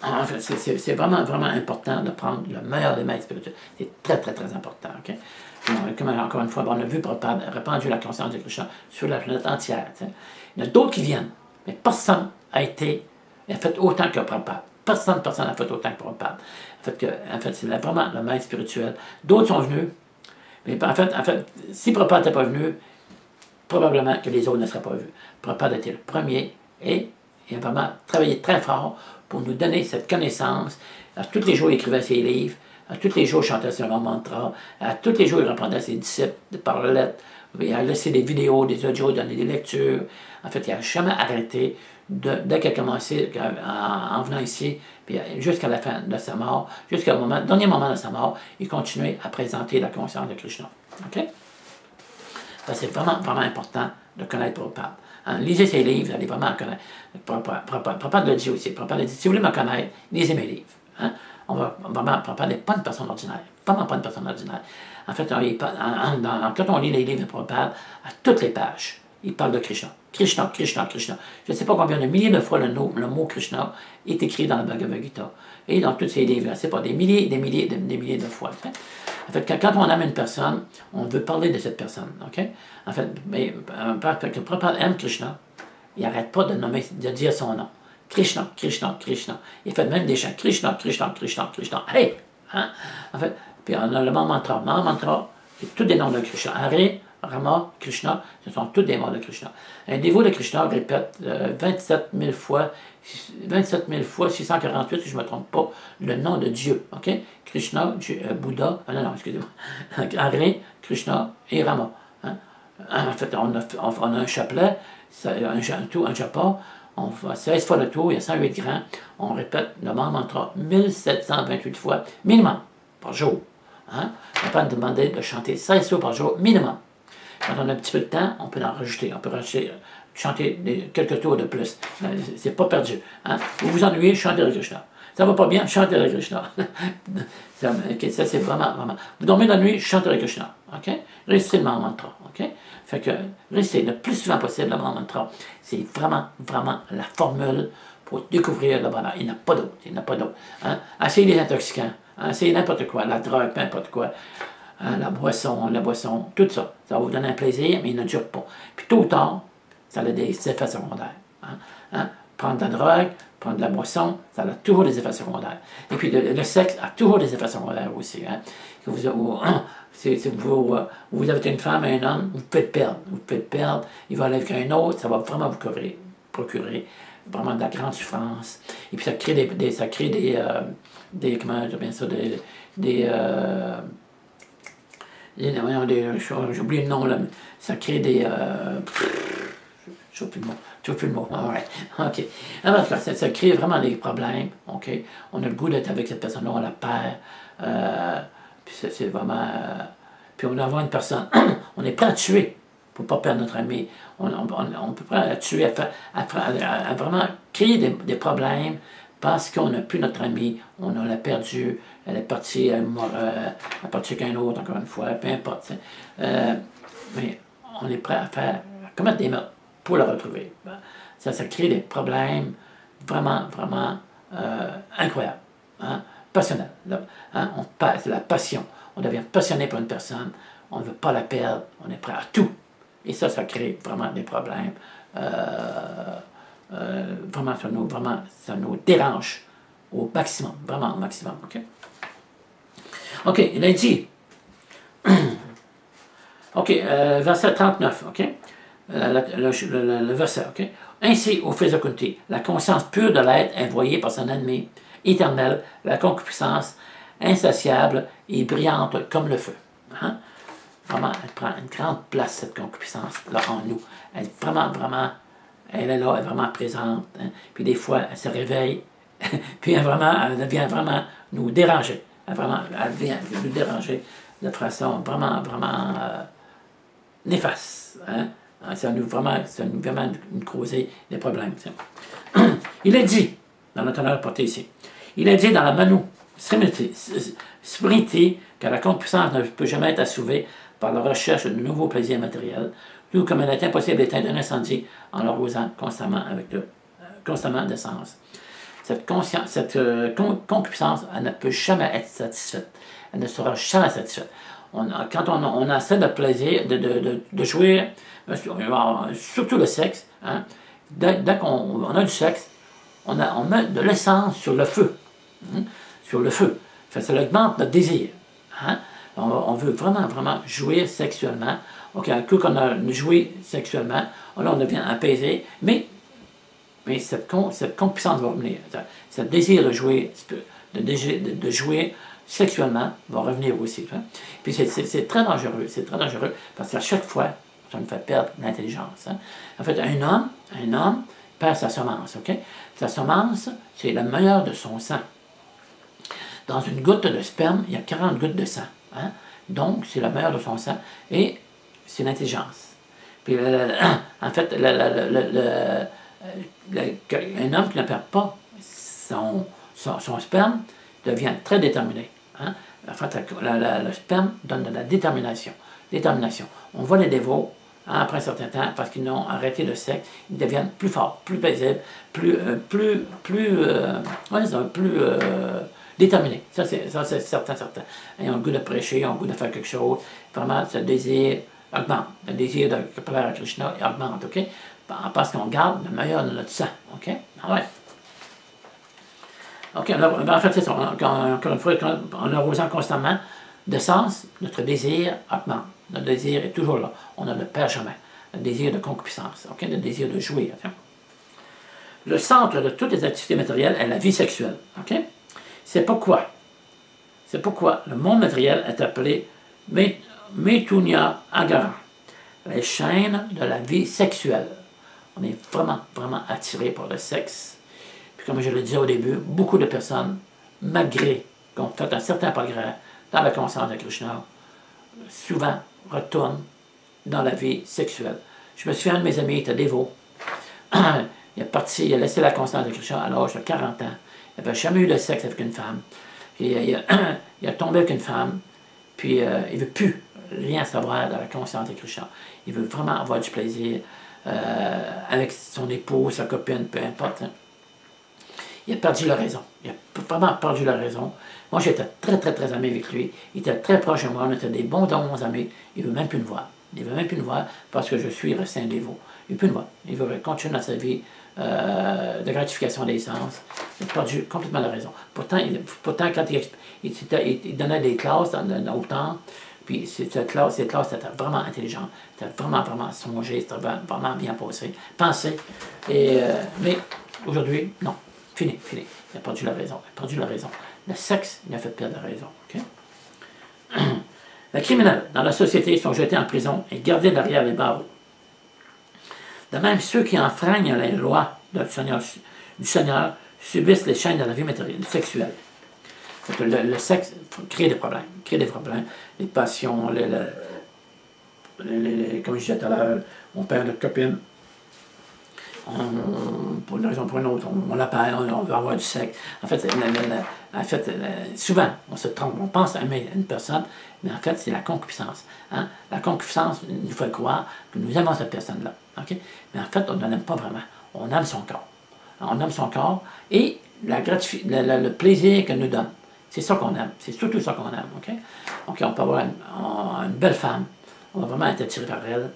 En fait, c'est vraiment, vraiment important de prendre le meilleur des maîtres spirituels. C'est très, très, très important. Okay? Comme encore une fois, on a vu Prabhupada répandu la conscience de Krishna sur la planète entière. T'sais. Il y en a d'autres qui viennent, mais personne a fait autant que Prabhupada. Personne n'a fait autant que Prabhupada. En fait, c'est vraiment le maître spirituel. D'autres sont venus, mais en fait, si Prabhupada n'était pas venu, probablement que les autres ne seraient pas vus. Prabhupada était le premier et il a vraiment travaillé très fort pour nous donner cette connaissance. À tous les jours, il écrivait ses livres. À tous les jours, il chantait son mantra. À tous les jours, il répondait à ses disciples par lettre. Il a laissé des vidéos, des audios, donné des lectures. En fait, il n'a jamais arrêté dès qu'il a commencé, en venant ici, puis jusqu'à la fin de sa mort, jusqu'au dernier moment de sa mort, il continuait à présenter la conscience de Krishna. OK? C'est vraiment, vraiment important de connaître Prabhupada. Hein, lisez ses livres, vous allez vraiment connaître. Prabhupada le dit aussi. Prabhupada le dit, si vous voulez me connaître, lisez mes livres. Hein? Prabhupada n'est pas une personne ordinaire. Vraiment pas une personne ordinaire. En fait, quand on lit les livres de Prabhupada, à toutes les pages, il parle de Krishna. Krishna, Krishna, Krishna. Je ne sais pas combien de milliers de fois le mot Krishna est écrit dans la Bhagavad Gita. Et dans tous ces livres, c'est pas des milliers, des milliers, des milliers de fois. Hein? En fait, quand on aime une personne, on veut parler de cette personne. Okay? En fait, parce que Prabhupada aime Krishna, il n'arrête pas de dire son nom. Krishna, Krishna, Krishna. Il fait même des chants. Krishna, Krishna, Krishna, Krishna. Hey! Hein? En fait, puis on a le mantra. Le mantra, c'est tous des noms de Krishna. Hare, Rama, Krishna, ce sont tous des noms de Krishna. Un dévot de Krishna répète 27 000 fois, 648, si je ne me trompe pas, le nom de Dieu. Okay? Krishna, Bouddha, non, excusez-moi. Hare, Krishna et Rama. Hein? En fait, on a un chapelet, un japa, on fait 16 fois le tour, il y a 108 grands, on répète le mantra 1728 fois, minimum, par jour. Hein? On peut demander de chanter 16 fois par jour, minimum. Quand on a un petit peu de temps, on peut en rajouter. On peut chanter quelques tours de plus. C'est pas perdu. Hein? Vous vous ennuyez, chantez le Krishna. Ça va pas bien, chantez le Krishna. Ça, c'est vraiment, vraiment. Vous dormez la nuit, chantez le Krishna. Okay? Récitez le mantra. Okay? Fait que récitez le plus souvent possible le mantra. C'est vraiment, vraiment la formule pour découvrir le bonheur. Il n'y en a pas d'autre. Il n'y en a pas d'autre. Hein? Essayez les intoxicants. Hein? Essayez n'importe quoi, la drogue, n'importe quoi. Hein, la boisson, tout ça. Ça va vous donner un plaisir, mais il ne dure pas. Puis tôt ou tard, ça a des effets secondaires. Hein? Prendre de la drogue, prendre de la boisson, ça a toujours des effets secondaires. Et puis le sexe a toujours des effets secondaires aussi. Hein? Vous avez une femme, un homme, vous pouvez le perdre. Vous pouvez le perdre, il va aller avec un autre, ça va vraiment vous procurer vraiment de la grande souffrance. Et puis ça crée j'ai oublié le nom, là, ça crée des... je ne plus le mot. Right. OK. Alors, ça crée vraiment des problèmes. OK. On a le goût d'être avec cette personne-là, on la perd. Puis c'est vraiment... puis on envoie une personne... on est prêt à tuer pour ne pas perdre notre ami. On peut prêt à tuer, à vraiment créer des problèmes parce qu'on n'a plus notre ami, on l'a perdu, elle est partie, elle est partie avec un autre, encore une fois, peu importe. Mais on est prêt à commettre des meurtres pour la retrouver. Ça crée des problèmes, vraiment, vraiment incroyable, hein, passionnant. Hein, c'est la passion. On devient passionné pour une personne, on ne veut pas la perdre, on est prêt à tout. Et ça crée vraiment des problèmes. Vraiment, ça nous dérange au maximum, vraiment au maximum. OK, OK, il a dit, OK, verset 39, OK, le verset, OK. Ainsi, au fils de Kunti, la conscience pure de l'être est voyée par son ennemi éternel, la concupiscence insatiable et brillante comme le feu. Hein? Vraiment, elle prend une grande place, cette concupiscence-là, en nous. Elle est vraiment, vraiment, elle est là, elle est vraiment présente. Hein? Puis des fois, elle se réveille, puis elle vient vraiment nous déranger. Elle vient nous déranger de façon vraiment, vraiment néfaste. Hein? Ça nous vraiment nous causer des problèmes. Il est dit, dans notre honneur porté ici, il est dit dans la Manu Smriti que la concupiscence ne peut jamais être assouvie par la recherche de nouveaux plaisirs matériels, tout comme il est impossible d'éteindre un incendie en l'arrosant constamment d'essence. Cette concupiscence, elle ne peut jamais être satisfaite. Elle ne sera jamais satisfaite. Quand on a assez de plaisir de jouer, surtout le sexe, hein, dès qu'on a du sexe, on met de l'essence sur le feu. Hein, sur le feu. Ça augmente notre désir. Hein. On veut vraiment, vraiment jouer sexuellement. OK, un coup qu'on a joué sexuellement, là, on devient apaisé, mais cette concupiscence va revenir. Ce désir de jouer, de jouer sexuellement va revenir aussi. Hein. Puis c'est très dangereux, parce qu'à chaque fois, ça nous fait perdre l'intelligence. Hein. En fait, un homme perd sa semence. OK? Sa semence, c'est le meilleur de son sang. Dans une goutte de sperme, il y a 40 gouttes de sang. Hein? Donc, c'est le meilleur de son sang. Et c'est l'intelligence. Puis, en fait, un homme qui ne perd pas son sperme devient très déterminé. Hein? En fait, le sperme donne de la détermination. On voit les dévots, hein, après un certain temps, parce qu'ils ont arrêté le sexe, ils deviennent plus forts, plus paisibles, plus déterminés. Ça, c'est certain. Ils ont le goût de prêcher, ils ont le goût de faire quelque chose. Vraiment, ce désir augmente. Le désir de plaire à Krishna augmente, OK? Parce qu'on garde le meilleur de notre sang, OK? Ah ouais. OK, en fait, c'est ça. Encore une fois, en arrosant constamment d'essence, notre désir augmente. Notre désir est toujours là. On ne le perd jamais. Le désir de concupiscence, OK? Le désir de jouir. Okay? Le centre de toutes les activités matérielles est la vie sexuelle, OK? C'est pourquoi le monde matériel est appelé Metunya Agara, les chaînes de la vie sexuelle. On est vraiment, vraiment attiré par le sexe. Puis comme je le disais au début, beaucoup de personnes, malgré qu'on fait un certain progrès dans la conscience de Krishna, souvent retournent dans la vie sexuelle. Je me souviens de mes amis, il était dévot. Il a laissé la conscience de Krishna à l'âge de 40 ans. Il n'avait jamais eu de sexe avec une femme. Puis, il a tombé avec une femme, puis il ne veut plus rien savoir de la conscience de Krishna. Il veut vraiment avoir du plaisir avec son épouse, sa copine, peu importe. Hein. Il a perdu la raison. Il a vraiment perdu la raison. Moi, j'étais très, très, très ami avec lui. Il était très proche de moi. On était des bons amis. Il ne veut même plus me voir. Il ne veut même plus me voir parce que je suis resté un dévot. Il ne veut plus me voir. Il veut continuer dans sa vie de gratification des sens. Il a perdu complètement la raison. Pourtant quand il donnait des classes dans le temps, puis ces classes étaient vraiment intelligentes. C'était vraiment, vraiment songé. C'était vraiment bien pensé. Mais aujourd'hui, non. Fini. Il a perdu la raison. Le sexe, il a fait perdre la raison. Okay? Les criminels dans la société sont jetés en prison et gardés derrière les barreaux. De même, ceux qui enfreignent les lois du Seigneur subissent les chaînes de la vie matérielle, sexuelle. Le sexe crée des problèmes. Les passions, comme je disais tout à l'heure, on perd notre copine. Pour une raison ou pour une autre, on l'appelle, on veut avoir du sexe. En fait, souvent, on se trompe, on pense aimer une personne, mais en fait, c'est la concupiscence. Hein? La concupiscence nous fait croire que nous aimons cette personne-là. Okay? Mais en fait, on ne l'aime pas vraiment. On aime son corps. On aime son corps et le plaisir qu'elle nous donne. C'est ça qu'on aime. C'est surtout ça qu'on aime. OK? Donc, on peut avoir une belle femme. On va vraiment être attiré par elle.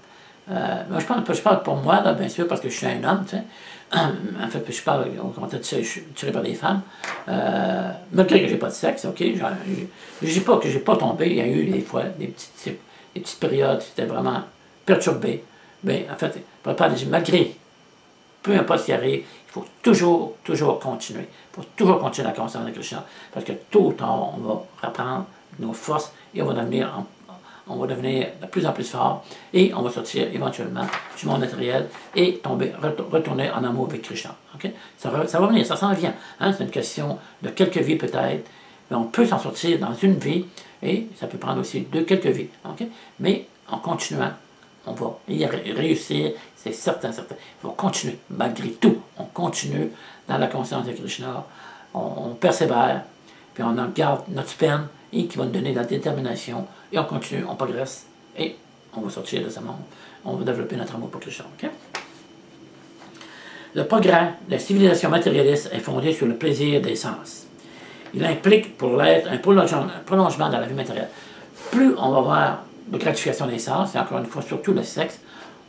Moi, je parle pour moi, là, bien sûr, parce que je suis un homme, tu sais. En fait, je parle au contraire, je suis attiré par les femmes. Malgré que j'ai pas de sexe, OK? Je dis pas que j'ai pas tombé. Il y a eu des fois des petites périodes, c'était vraiment perturbé. Mais en fait, malgré, peu importe ce qui arrive, il faut toujours continuer. Il faut toujours continuer la conscience de Krishna. Parce que tôt ou tard, on va reprendre nos forces et on va devenir de plus en plus fort et on va sortir éventuellement du monde matériel et retourner en amour avec Krishna. Okay? Ça va venir, ça s'en vient. Hein? C'est une question de quelques vies peut-être, mais on peut s'en sortir dans une vie et ça peut prendre aussi quelques vies. Okay? Mais en continuant, on va y réussir, c'est certain. Il faut continuer, malgré tout. On continue dans la conscience de Krishna, on persévère, puis on en garde notre peine et qui va nous donner la détermination, et on continue, on progresse, et on va sortir de ce monde. On va développer notre amour pour Krishna. Okay? Le progrès de la civilisation matérialiste est fondé sur le plaisir des sens. Il implique pour l'être un prolongement dans la vie matérielle. Plus on va avoir de gratification des sens, et encore une fois, surtout le sexe,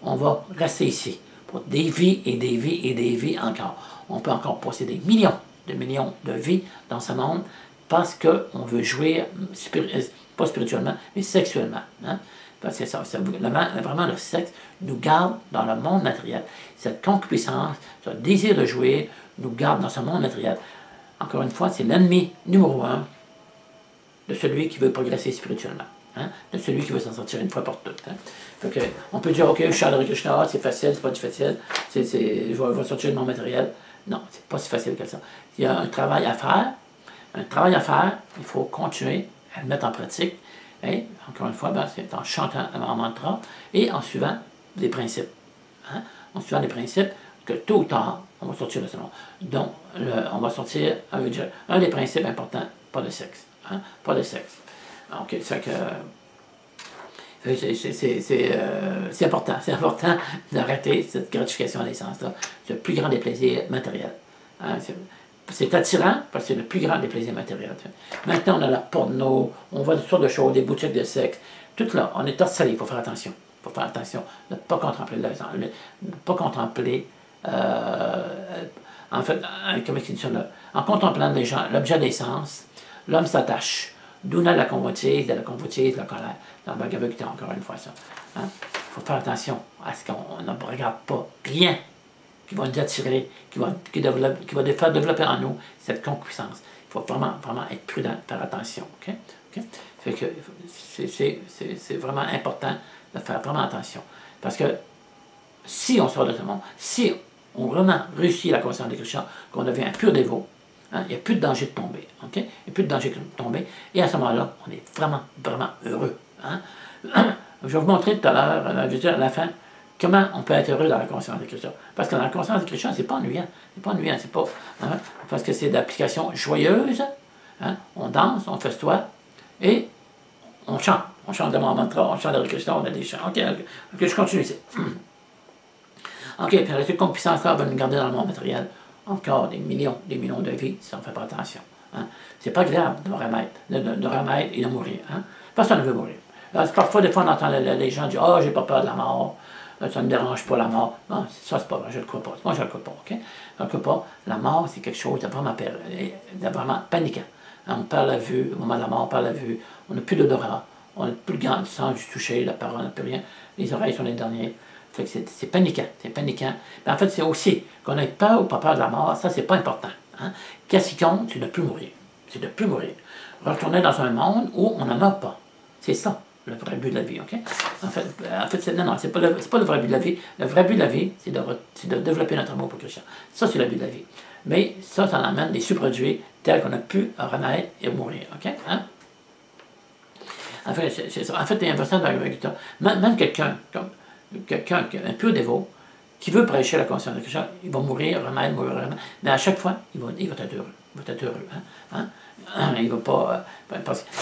on va rester ici pour des vies et des vies et des vies encore. On peut encore passer des millions de vies dans ce monde parce qu'on veut jouir, pas spirituellement, mais sexuellement. Hein? Parce que vraiment le sexe nous garde dans le monde matériel. Cette concupiscence, ce désir de jouir nous garde dans ce monde matériel. Encore une fois, c'est l'ennemi numéro 1 de celui qui veut progresser spirituellement. Hein? De celui qui veut s'en sortir une fois pour toutes. Hein? Donc, on peut dire, OK, je suis Hare Krishna, c'est facile, c'est pas difficile, je vais sortir du monde matériel. Non, c'est pas si facile que ça. Il y a un travail à faire. Il faut continuer à le mettre en pratique. Et, encore une fois, c'est en chantant un mantra et en suivant des principes. Hein? En suivant des principes que tôt ou tard, on va sortir de ce monde. Donc, on va sortir, un des principes importants, pas de sexe. Hein? Pas de sexe. OK, c'est que c'est important d'arrêter cette gratification à l'essence-là. C'est le plus grand des plaisirs matériels. Hein? C'est attirant parce que c'est le plus grand des plaisirs matériels. Maintenant, on a la porno, on voit toutes sortes de choses, des boutiques de sexe. Tout là, on est harcelé, il faut faire attention. Il faut faire attention de ne pas contempler en fait, comment est-ce dit ça là? En contemplant l'objet des sens, l'homme s'attache. D'où naît la convoitise, la colère. Dans le Bhagavad Gita, encore une fois, ça. Il faut faire attention à ce qu'on ne regarde pas rien qui va nous attirer, qui va faire développer en nous cette concupiscence. Il faut vraiment être prudent, faire attention. Okay? Okay? Fait que c'est vraiment important de faire vraiment attention. Parce que si on sort de ce monde, si on vraiment réussit la conscience de Krishna, qu'on devient un pur dévot, hein, il n'y a plus de danger de tomber. Okay? Il n'y a plus de danger de tomber. Et à ce moment-là, on est vraiment heureux. Hein? Je vais vous montrer tout à l'heure, à la fin, comment on peut être heureux dans la conscience de Krishna. Parce que dans la conscience de Krishna, c'est pas ennuyant. C'est pas, hein, parce que c'est d'application joyeuse. Hein, on danse, on festoie et on chante. On chante de mon mantra, on chante de Krishna, on a des chants. OK, je continue ici. OK, puis la concupiscence-là va nous garder dans le monde matériel encore des millions de vies si on ne fait pas attention. Hein. C'est pas grave de remettre et de mourir. Hein. Personne ne veut mourir. Parfois, des fois, on entend les gens dire « Ah, j'ai pas peur de la mort. Ça ne me dérange pas la mort. » Non, ça, c'est pas vrai. Je ne le crois pas. Moi, je ne le crois pas. Okay? Je ne le crois pas. La mort, c'est quelque chose de vraiment paniquant. Hein, on perd la vue. Au moment de la mort, on perd la vue. On n'a plus d'odorat. On n'a plus le sens du toucher. La parole, on n'a plus rien. Les oreilles sont les derniers. C'est paniquant. C'est paniquant. Mais en fait, c'est aussi qu'on ait peur ou pas peur de la mort. Ça, c'est pas important. Hein? Qu'est-ce qui compte? C'est de ne plus mourir. C'est de ne plus mourir. Retourner dans un monde où on n'en a pas. C'est ça. Le vrai but de la vie, OK? En fait c'est pas le vrai but de la vie. Le vrai but de la vie, c'est de développer notre amour pour Krishna. Ça, c'est le but de la vie. Mais ça amène des sous-produits tels qu'on a pu renaître et mourir, OK? Hein? En fait, c'est ça. En fait, il y a un verset dans le Gita. Même quelqu'un, un pur dévot, qui veut prêcher la conscience de Krishna, il va mourir, renaître, mais à chaque fois, il va être heureux. Il va être heureux. Hein? Il va pas...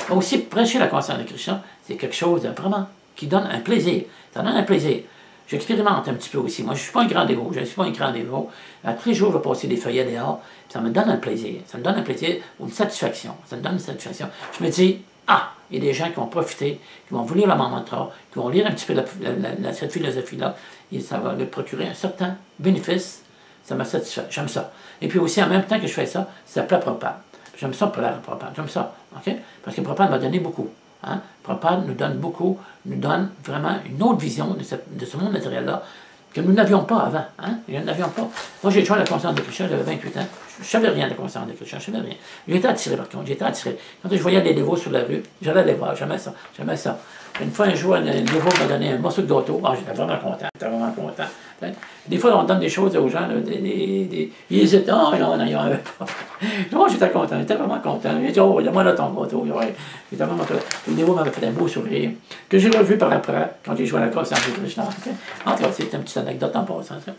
aussi, prêcher la conscience de Krishna, c'est quelque chose de vraiment qui donne un plaisir. Ça donne un plaisir. J'expérimente un petit peu aussi. Moi, je ne suis pas un grand dévot. Je ne suis pas un grand dévot. Tous les jours, je vais passer des feuillets dehors. Ça me donne un plaisir. Ça me donne un plaisir ou une satisfaction. Ça me donne une satisfaction. Je me dis, ah, il y a des gens qui vont profiter, qui vont vous lire la mantra, qui vont lire un petit peu cette philosophie-là. Et ça va leur procurer un certain bénéfice. Ça me satisfait. J'aime ça. Et puis aussi, en même temps que je fais ça, ça plaît Prabhupada. J'aime ça plaire à Prabhupada. J'aime ça. OK? Parce que Prabhupada m'a donné beaucoup. Hein? Prabhupada nous donne beaucoup, nous donne vraiment une autre vision de ce monde matériel-là que nous n'avions pas avant. Hein? Nous n'avions pas. Moi, j'ai joint la conscience de Krishna, j'avais 28 ans. Je ne savais rien de la conscience de Krishna, je ne savais rien. J'étais attiré par contre, j'étais attiré. Quand je voyais des dévots sur la rue, j'allais les voir, j'aimais ça, j'aimais ça. Une fois, un jour, un dévot m'a donné un morceau de gâteau. Ah, j'étais vraiment content, j'étais vraiment content. Des fois, on donne des choses aux gens, là, ils hésitent, oh, non, il n'y en avait pas. Moi, j'étais content, j'étais vraiment content. J'ai dit, oh, donne-moi là ton gâteau. J'étais vraiment content. Le dévot m'avait fait un beau sourire, que j'ai revu par après, quand j'ai joué à la conscience de Krishna. En tout cas, c'est une petite anecdote en passant, ça.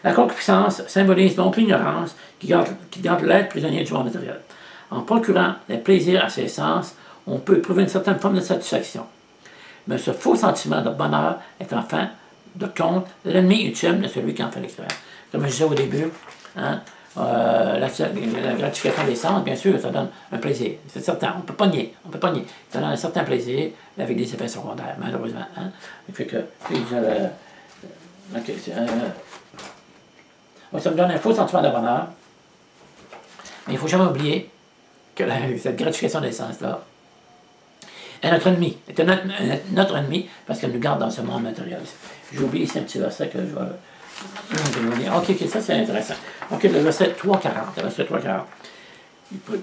La concupiscence symbolise donc l'ignorance qui garde l'être prisonnier du monde matériel. En procurant des plaisirs à ses sens, on peut éprouver une certaine forme de satisfaction. Mais ce faux sentiment de bonheur est en fin de compte l'ennemi ultime de celui qui en fait l'expérience. Comme je disais au début, hein, la gratification des sens, bien sûr, ça donne un plaisir. C'est certain, on ne peut pas nier. Ça donne un certain plaisir avec des effets secondaires, malheureusement. Hein. Fait que, ça me donne un faux sentiment de bonheur. Mais il ne faut jamais oublier que cette gratification des sens-là est notre ennemi. C'est notre ennemi parce qu'elle nous garde dans ce monde matériel. J'ai oublié ici un petit verset que je vais... Ok, ça c'est intéressant. Ok, le verset 3.40. Le verset 3.40.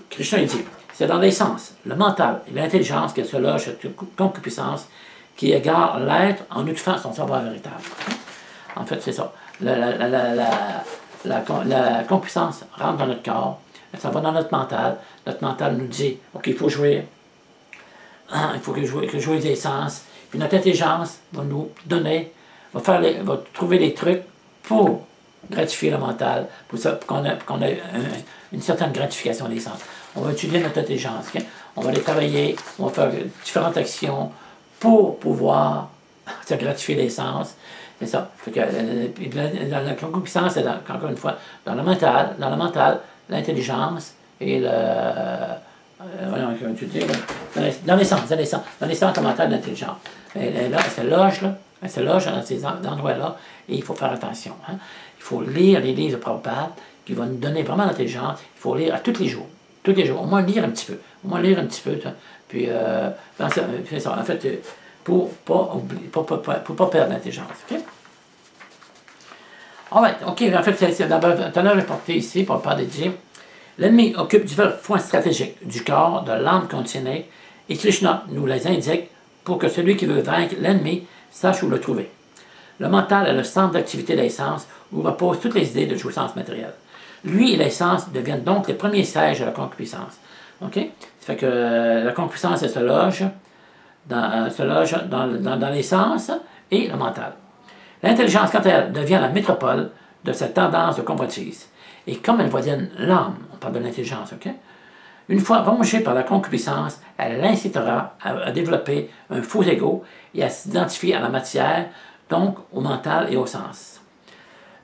Krishna dit, c'est dans l'essence, le mental et l'intelligence qu'elle se loge cette concupiscence qui égare l'être en étouffant son savoir véritable. En fait, c'est ça. La concupiscence rentre dans notre corps, ça va dans notre mental. Notre mental nous dit, OK, il faut jouer. Il faut que jouer des sens. Puis notre intelligence va nous donner, va trouver des trucs pour gratifier le mental, pour qu'on ait une certaine gratification des sens. On va étudier notre intelligence. Okay? On va les travailler, on va faire différentes actions pour pouvoir se gratifier les sens. C'est ça. La concupiscence, c'est encore une fois, dans le mental, l'intelligence et dans les sens, le mental, l'intelligence. Là, elle se loge dans ces endroits-là et il faut faire attention. Hein. Il faut lire les livres de Prabhupada qui vont nous donner vraiment l'intelligence. Il faut lire à tous les jours. Au moins lire un petit peu. Puis, c'est ça. En fait, pour pas perdre l'intelligence. OK? Alright, OK, en fait, c'est d'abord reporté ici, pour pas dire. L'ennemi occupe divers points stratégiques du corps, de l'âme conditionné, et Krishna nous les indique pour que celui qui veut vaincre l'ennemi sache où le trouver. Le mental est le centre d'activité des sens où reposent toutes les idées de jouissance matérielle. Lui et les sens deviennent donc les premiers sièges de la concupiscence. OK? Ça fait que la concupiscence, elle se loge dans les sens et le mental. L'intelligence, quant à elle, devient la métropole de cette tendance de convoitise. Et comme elle voisine l'âme, on parle de l'intelligence, OK? Une fois rongée par la concupiscence, elle l'incitera à développer un faux ego et à s'identifier à la matière, donc au mental et au sens.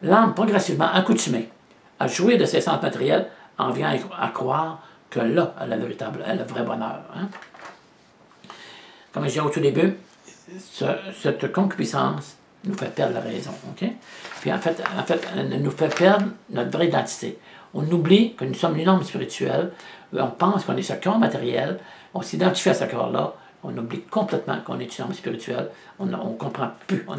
L'âme, progressivement accoutumée à jouir de ses sens matériels, en vient à croire que là, elle a le vrai bonheur. Hein? Comme je disais au tout début, cette concupiscence nous fait perdre la raison. OK? Puis en fait, elle nous fait perdre notre vraie identité. On oublie que nous sommes une âme spirituelle, on pense qu'on est ce corps matériel, on s'identifie à ce corps-là, on oublie complètement qu'on est une âme spirituelle, on ne comprend plus, on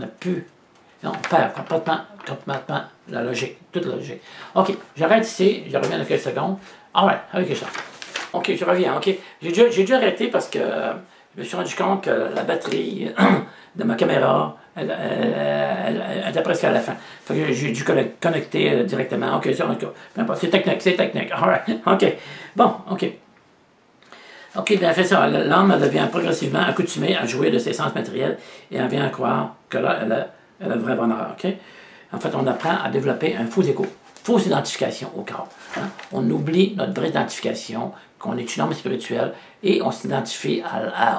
perd complètement la logique, toute la logique. OK, j'arrête ici, je reviens dans quelques secondes. Alright, avec ça. OK, je reviens, OK. J'ai dû arrêter parce que je me suis rendu compte que la batterie de ma caméra, elle était presque à la fin. Fait que j'ai dû connecter directement. OK, c'est technique. All right. OK. Bon, OK. OK, bien fait ça. L'âme devient progressivement accoutumée à jouer de ses sens matériels et elle vient à croire que là, elle a le vrai bonheur. OK? En fait, on apprend à développer un faux ego, fausse identification au corps. Hein? On oublie notre vraie identification, qu'on est une âme spirituelle et on s'identifie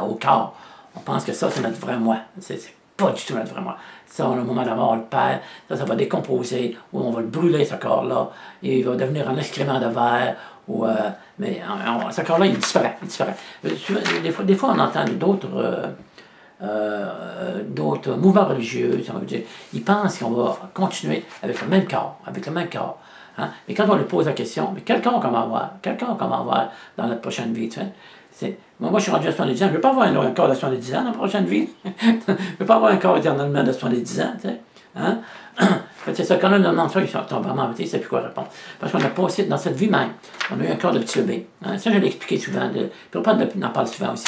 au corps. On pense que ça, c'est notre vrai moi. C'est pas du tout notre vrai moi. Ça, au moment de la mort, on le perd, ça va décomposer, ou on va le brûler, ce corps-là, et il va devenir un excrément de verre, ou, mais ce corps-là, il disparaît, il disparaît. Des fois, on entend d'autres mouvements religieux, on va dire, ils pensent qu'on va continuer avec le même corps, hein? Mais quand on lui pose la question, mais quel corps qu'on va avoir? Quel corps qu'on va avoir dans notre prochaine vie, tu sais? Moi, je suis rendu à 70 ans, je ne veux pas avoir un corps de 70 ans dans la prochaine vie. Je ne veux pas avoir un corps éternellement de 70 ans, tu sais. Hein? C'est ça, quand on demande ça, ils sont vraiment arrêtés, ils ne savent plus quoi répondre. Parce qu'on a passé, dans cette vie même, on a eu un corps de petit bébé. Hein? Ça, je l'ai expliqué souvent. Puis on en parle souvent aussi.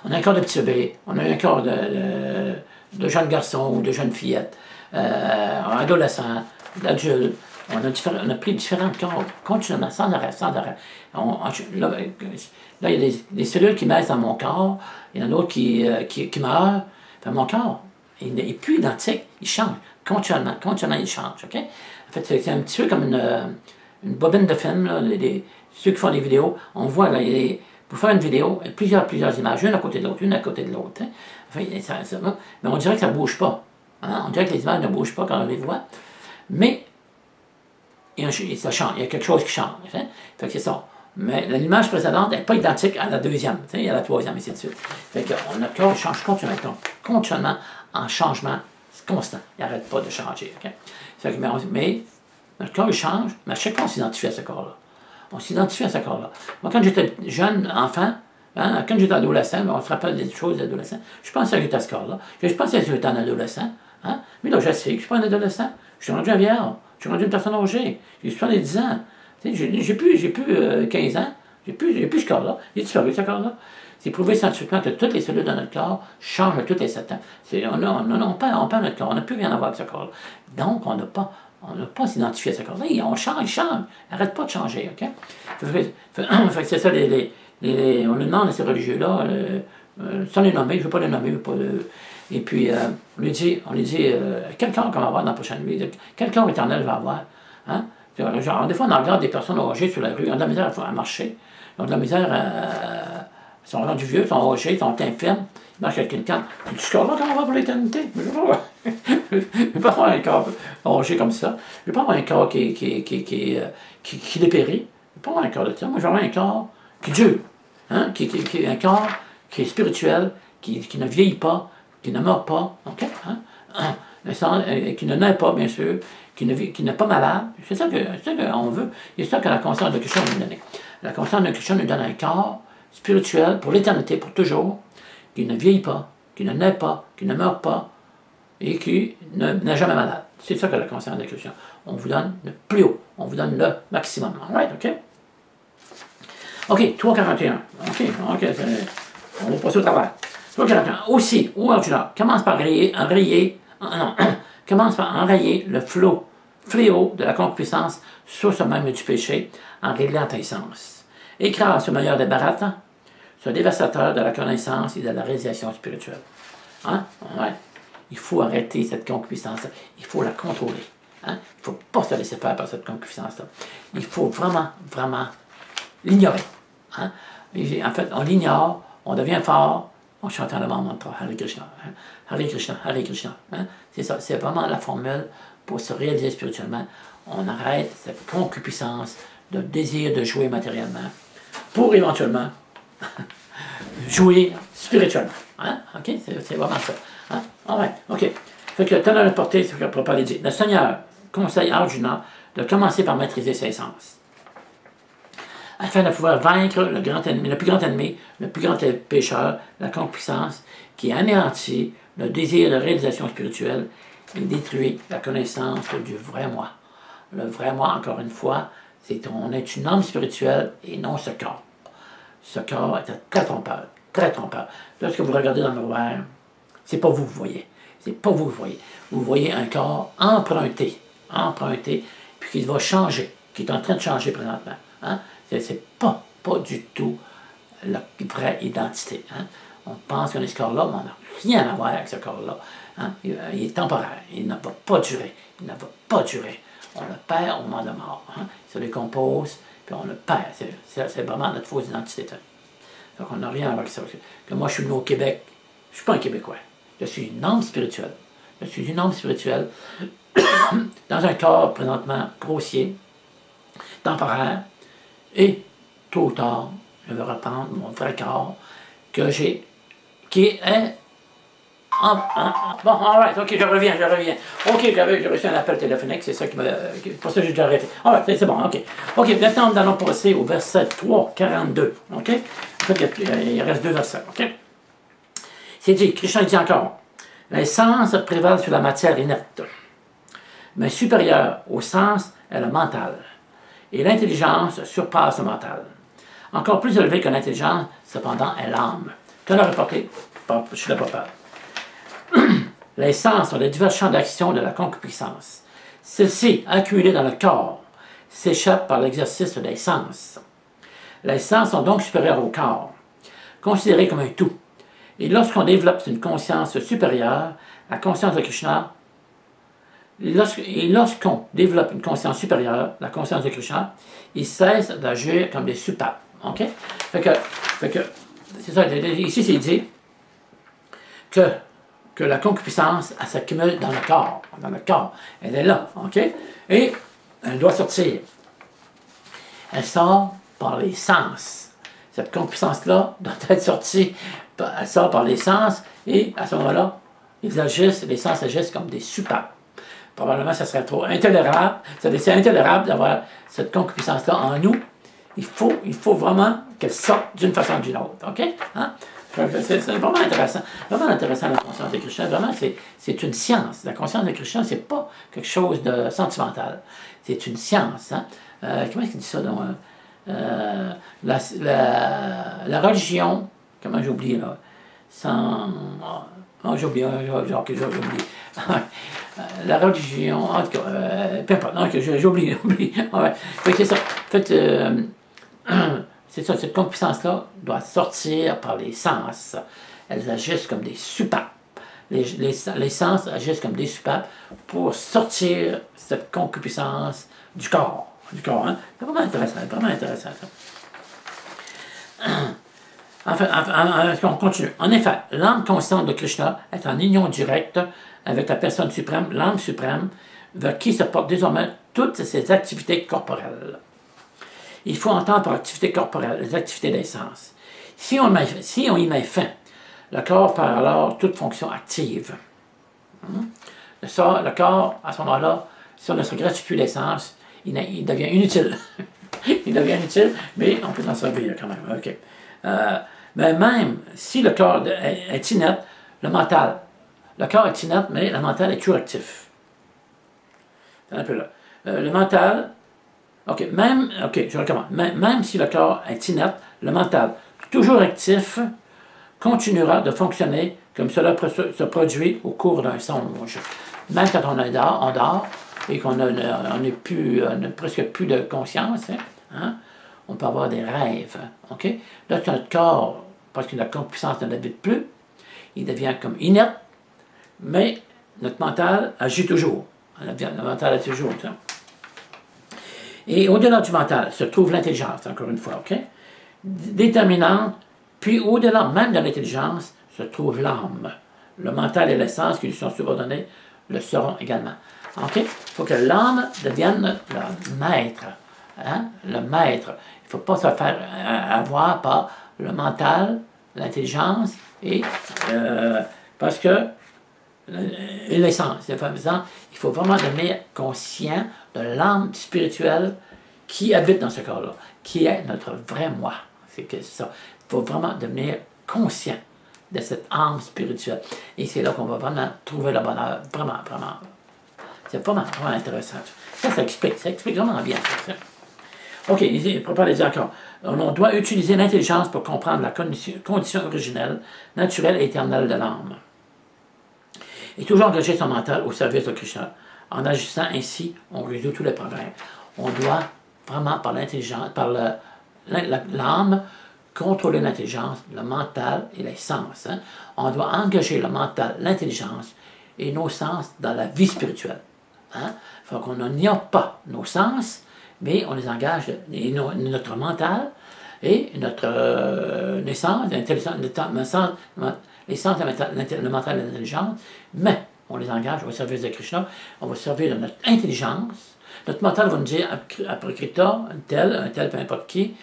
On a un corps de petit bébé, on a un corps de jeune garçon ou de jeune fillette, adolescent, d'adulte. On a pris différents corps continuellement, sans arrêt, sans arrêt. Là, il y a des cellules qui naissent dans mon corps, il y en a d'autres qui meurent. Enfin, mon corps, il n'est plus identique, il change continuellement, il change. Okay? En fait, c'est un petit peu comme une bobine de film, là, ceux qui font des vidéos, on voit, là, pour faire une vidéo, il y a plusieurs images, une à côté de l'autre, une à côté de l'autre. Hein? Enfin, mais on dirait que ça ne bouge pas. Hein? On dirait que les images ne bougent pas quand on les voit. Mais ça change, il y a quelque chose qui change. Hein? Fait que c'est ça. Mais l'image précédente n'est pas identique à la deuxième, à la troisième, et ainsi de suite. Fait que notre corps change continuellement en changement constant. Il n'arrête pas de changer. Okay? Fait que, mais notre corps il change, mais à chaque fois on s'identifie à ce corps-là. On s'identifie à ce corps-là. Moi, quand j'étais jeune, enfant, hein, quand j'étais adolescent, on se rappelle des choses d'adolescent, je pensais que j'étais à ce corps-là. Je pensais que j'étais un adolescent. Hein? Mais là, je sais que je ne suis pas un adolescent. Je suis rendu un vieillard. Je suis rendu une personne âgée. J'ai 70 ans. J'ai plus 15 ans. J'ai plus ce corps-là. Il est disparu, ce corps-là. C'est prouvé scientifiquement que toutes les cellules de notre corps changent tous les 7 ans. On perd notre corps. On n'a plus rien à voir avec ce corps-là. Donc, on n'a pas s'identifié à ce corps-là. On change, il change. Arrête pas de changer, OK? C'est ça, on nous demande à ces religieux-là, sans les nommer, je ne veux pas les nommer, et puis, on lui dit quel corps qu'on va avoir dans la prochaine vie, quel corps éternel va avoir. Hein? Genre, des fois, on regarde des personnes âgées sur la rue, ils ont de la misère à marcher, ils ont de la misère ils sont rendus vieux, ils sont âgés, ils sont infirmes, ils marchent avec quelqu'un. Du corps-là qu'on va avoir pour l'éternité. Je ne veux pas avoir un corps âgé comme ça. Je ne veux pas avoir un corps qui dépérit. Je ne veux pas avoir un corps de ça. Moi, je veux avoir un corps qui dure. Hein? Un corps qui est spirituel, qui ne vieillit pas, qui ne meurt pas, okay? Hein? Qui ne naît pas, bien sûr, qui n'est pas malade. C'est ça qu'on veut. C'est ça que la conscience de Krishna nous donne. La conscience de Krishna nous donne un corps spirituel pour l'éternité, pour toujours, qui ne vieillit pas, qui ne naît pas, qui ne meurt pas, et qui n'est jamais malade. C'est ça que la conscience de Krishna. On vous donne le plus haut, on vous donne le maximum. Right, OK? OK, 3.41. OK, on va passer au travail. 3.41. Aussi, ou Arjuna, commence par enrayer le fléau de la concupiscence, source même du péché, en réglant tes sens. Écrase ce meilleur des Bharata, ce dévastateur de la connaissance et de la réalisation spirituelle. Hein? Ouais. Il faut arrêter cette concupiscence, il faut la contrôler. Hein? Il ne faut pas se laisser faire par cette concupiscence-là. Il faut vraiment, vraiment l'ignorer. Hein? En fait, on l'ignore, on devient fort, on chante le mantra, Hare Krishna, hein? Hare Krishna, Hare Krishna. Hein? C'est ça, c'est vraiment la formule pour se réaliser spirituellement. On arrête cette concupiscence de désir de jouer matériellement pour éventuellement jouer spirituellement. Hein? OK? C'est vraiment ça. Hein? All right. OK. Fait que le temps de la portée, c'est ce que Prabhupada dit. Le Seigneur conseille à Arjuna de commencer par maîtriser ses sens, afin de pouvoir vaincre le plus grand ennemi, le plus grand pécheur, la concupiscence, qui anéantit le désir de réalisation spirituelle et détruit la connaissance du vrai moi. Le vrai moi, encore une fois, c'est qu'on est une âme spirituelle et non ce corps. Ce corps est très trompeur, très trompeur. Lorsque vous regardez dans le miroir, c'est pas vous voyez. C'est pas vous voyez. Vous voyez un corps emprunté, puis qui va changer, qui est en train de changer présentement. Hein? C'est pas du tout la vraie identité. Hein? On pense qu'on est ce corps-là, mais on n'a rien à voir avec ce corps-là. Hein? Il est temporaire, il ne va pas durer. Il ne va pas durer. On le perd au moment de mort. Hein? Il se décompose, puis on le perd. C'est vraiment notre fausse identité. Donc on n'a rien à voir avec ça. Que moi, je suis venu au Québec, je ne suis pas un Québécois. Je suis une âme spirituelle. Je suis une âme spirituelle dans un corps présentement grossier, temporaire, et tôt ou tard, je vais reprendre mon vrai corps que j'ai, qui est bon, alright, ok, je reviens. Ok, j'ai reçu un appel téléphonique, c'est ça qui m'a. Pour ça, j'ai déjà arrêté. Alright, c'est bon, ok. Ok, maintenant, nous allons passer au verset 3, 42. Ok? En fait, il reste 2 versets, ok? C'est dit, Krishna dit encore, les sens prévalent sur la matière inerte, mais supérieur au sens est le mental, et l'intelligence surpasse le mental. Encore plus élevé que l'intelligence, cependant, est l'âme. Que l'a rapporté chez le Papa. Les sens sont les divers champs d'action de la concupiscence. Celle-ci, accumulée dans le corps, s'échappe par l'exercice des sens. Les sens sont donc supérieurs au corps, considérés comme un tout. Et lorsqu'on développe une conscience supérieure, la conscience de Krishna, lorsqu'on développe une conscience supérieure, la conscience de Krishna, il cesse d'agir comme des soupapes. OK? Fait que c'est ça, ici c'est dit que la concupiscence, elle s'accumule dans le corps. Dans le corps. Elle est là. OK? Et elle doit sortir. Elle sort par les sens. Cette concupiscence-là doit être sortie. Elle sort par les sens et à ce moment-là, les sens agissent comme des soupapes. Probablement, ça serait trop intolérable. C'est intolérable d'avoir cette concupiscence-là en nous. Il faut vraiment qu'elle sorte d'une façon ou d'une autre. OK? Hein? C'est vraiment intéressant. Vraiment intéressant, la conscience de Krishna. Vraiment, c'est une science. La conscience de Krishna, c'est pas quelque chose de sentimental. C'est une science. Hein? Comment est-ce qu'il dit ça? Donc, la religion, comment j'ai oublié là? J'ai oublié. La religion, en tout cas, peu importe, non, j'ai oublié. Ouais. C'est ça. En fait, c'est ça, cette concupiscence-là doit sortir par les sens. Elles agissent comme des soupapes. Les sens agissent comme des soupapes pour sortir cette concupiscence du corps. Hein? C'est vraiment intéressant, ça. Enfin, on continue. En effet, l'âme consciente de Krishna est en union directe avec la personne suprême, l'âme suprême, vers qui se portent désormais toutes ses activités corporelles. Il faut entendre par activité corporelle les activités des sens. Si on y met fin, le corps perd alors toute fonction active. Le corps, à ce moment-là, si on ne se gratifie plus les sens, il devient inutile. Il devient inutile, mais on peut s'en servir quand même. Okay. Mais même si le corps est inerte, le corps est inerte, mais le mental est toujours actif. C'est un peu là. Le mental, je recommence. Même si le corps est inerte, le mental, toujours actif, continuera de fonctionner comme cela se produit au cours d'un songe. Même quand on dort et qu'on n'a presque plus de conscience, hein, on peut avoir des rêves. Okay? Là, notre corps, parce que la concupiscence ne l'habite plus, il devient comme inerte, mais notre mental agit toujours. Le mental agit toujours. Ça. Et au-delà du mental se trouve l'intelligence, encore une fois, ok? Déterminante, puis au-delà même de l'intelligence se trouve l'âme. Le mental et l'essence qui lui sont subordonnés le seront également. Ok? Il faut que l'âme devienne le maître. Hein? Le maître. Il ne faut pas se faire avoir par le mental, l'intelligence et parce que l'essence. Il faut vraiment devenir conscient de l'âme spirituelle qui habite dans ce corps-là, qui est notre vrai moi. C'est ça. Il faut vraiment devenir conscient de cette âme spirituelle. Et c'est là qu'on va vraiment trouver le bonheur. Vraiment. C'est vraiment intéressant. Ça explique vraiment bien. Ça. OK, il prépare les dire encore. On doit utiliser l'intelligence pour comprendre la condition originelle, naturelle et éternelle de l'âme. Et toujours engager son mental au service de Krishna. En agissant ainsi, on résout tous les problèmes. On doit vraiment, par l'intelligence, par l'âme, contrôler l'intelligence, le mental et les sens. Hein. On doit engager le mental, l'intelligence et nos sens dans la vie spirituelle. Hein. Il faut qu'on n'ignore pas nos sens, mais on les engage, notre mental et notre naissance, les sens, le mental et l'intelligence, mais on les engage au service de Krishna, on va servir de notre intelligence. Notre mental va nous dire, après Krita, un tel, peu importe qui,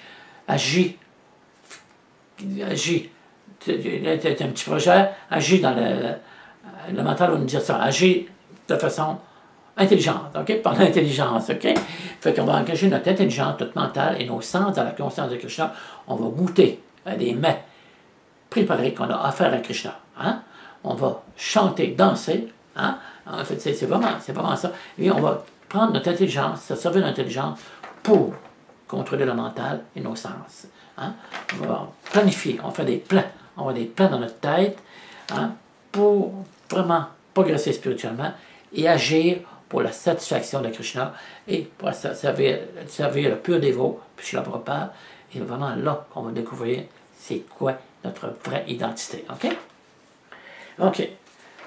agit, tu as un petit projet, agit dans le mental va nous dire ça, agit de façon intelligente, OK? Par l'intelligence, OK? Fait qu'on va engager notre intelligence, notre mental et nos sens dans la conscience de Krishna. On va goûter à des mets préparés qu'on a offert à Krishna. Hein? On va chanter, danser. Hein? En fait, c'est vraiment ça. Et on va prendre notre intelligence, se servir de notre intelligence pour contrôler le mental et nos sens. Hein? On va planifier, on fait des plans. On a des plans dans notre tête, hein, pour vraiment progresser spirituellement et agir pour la satisfaction de Krishna et pour servir le pur dévot, puis je la prépare. Et vraiment là qu'on va découvrir c'est quoi notre vraie identité. OK? OK.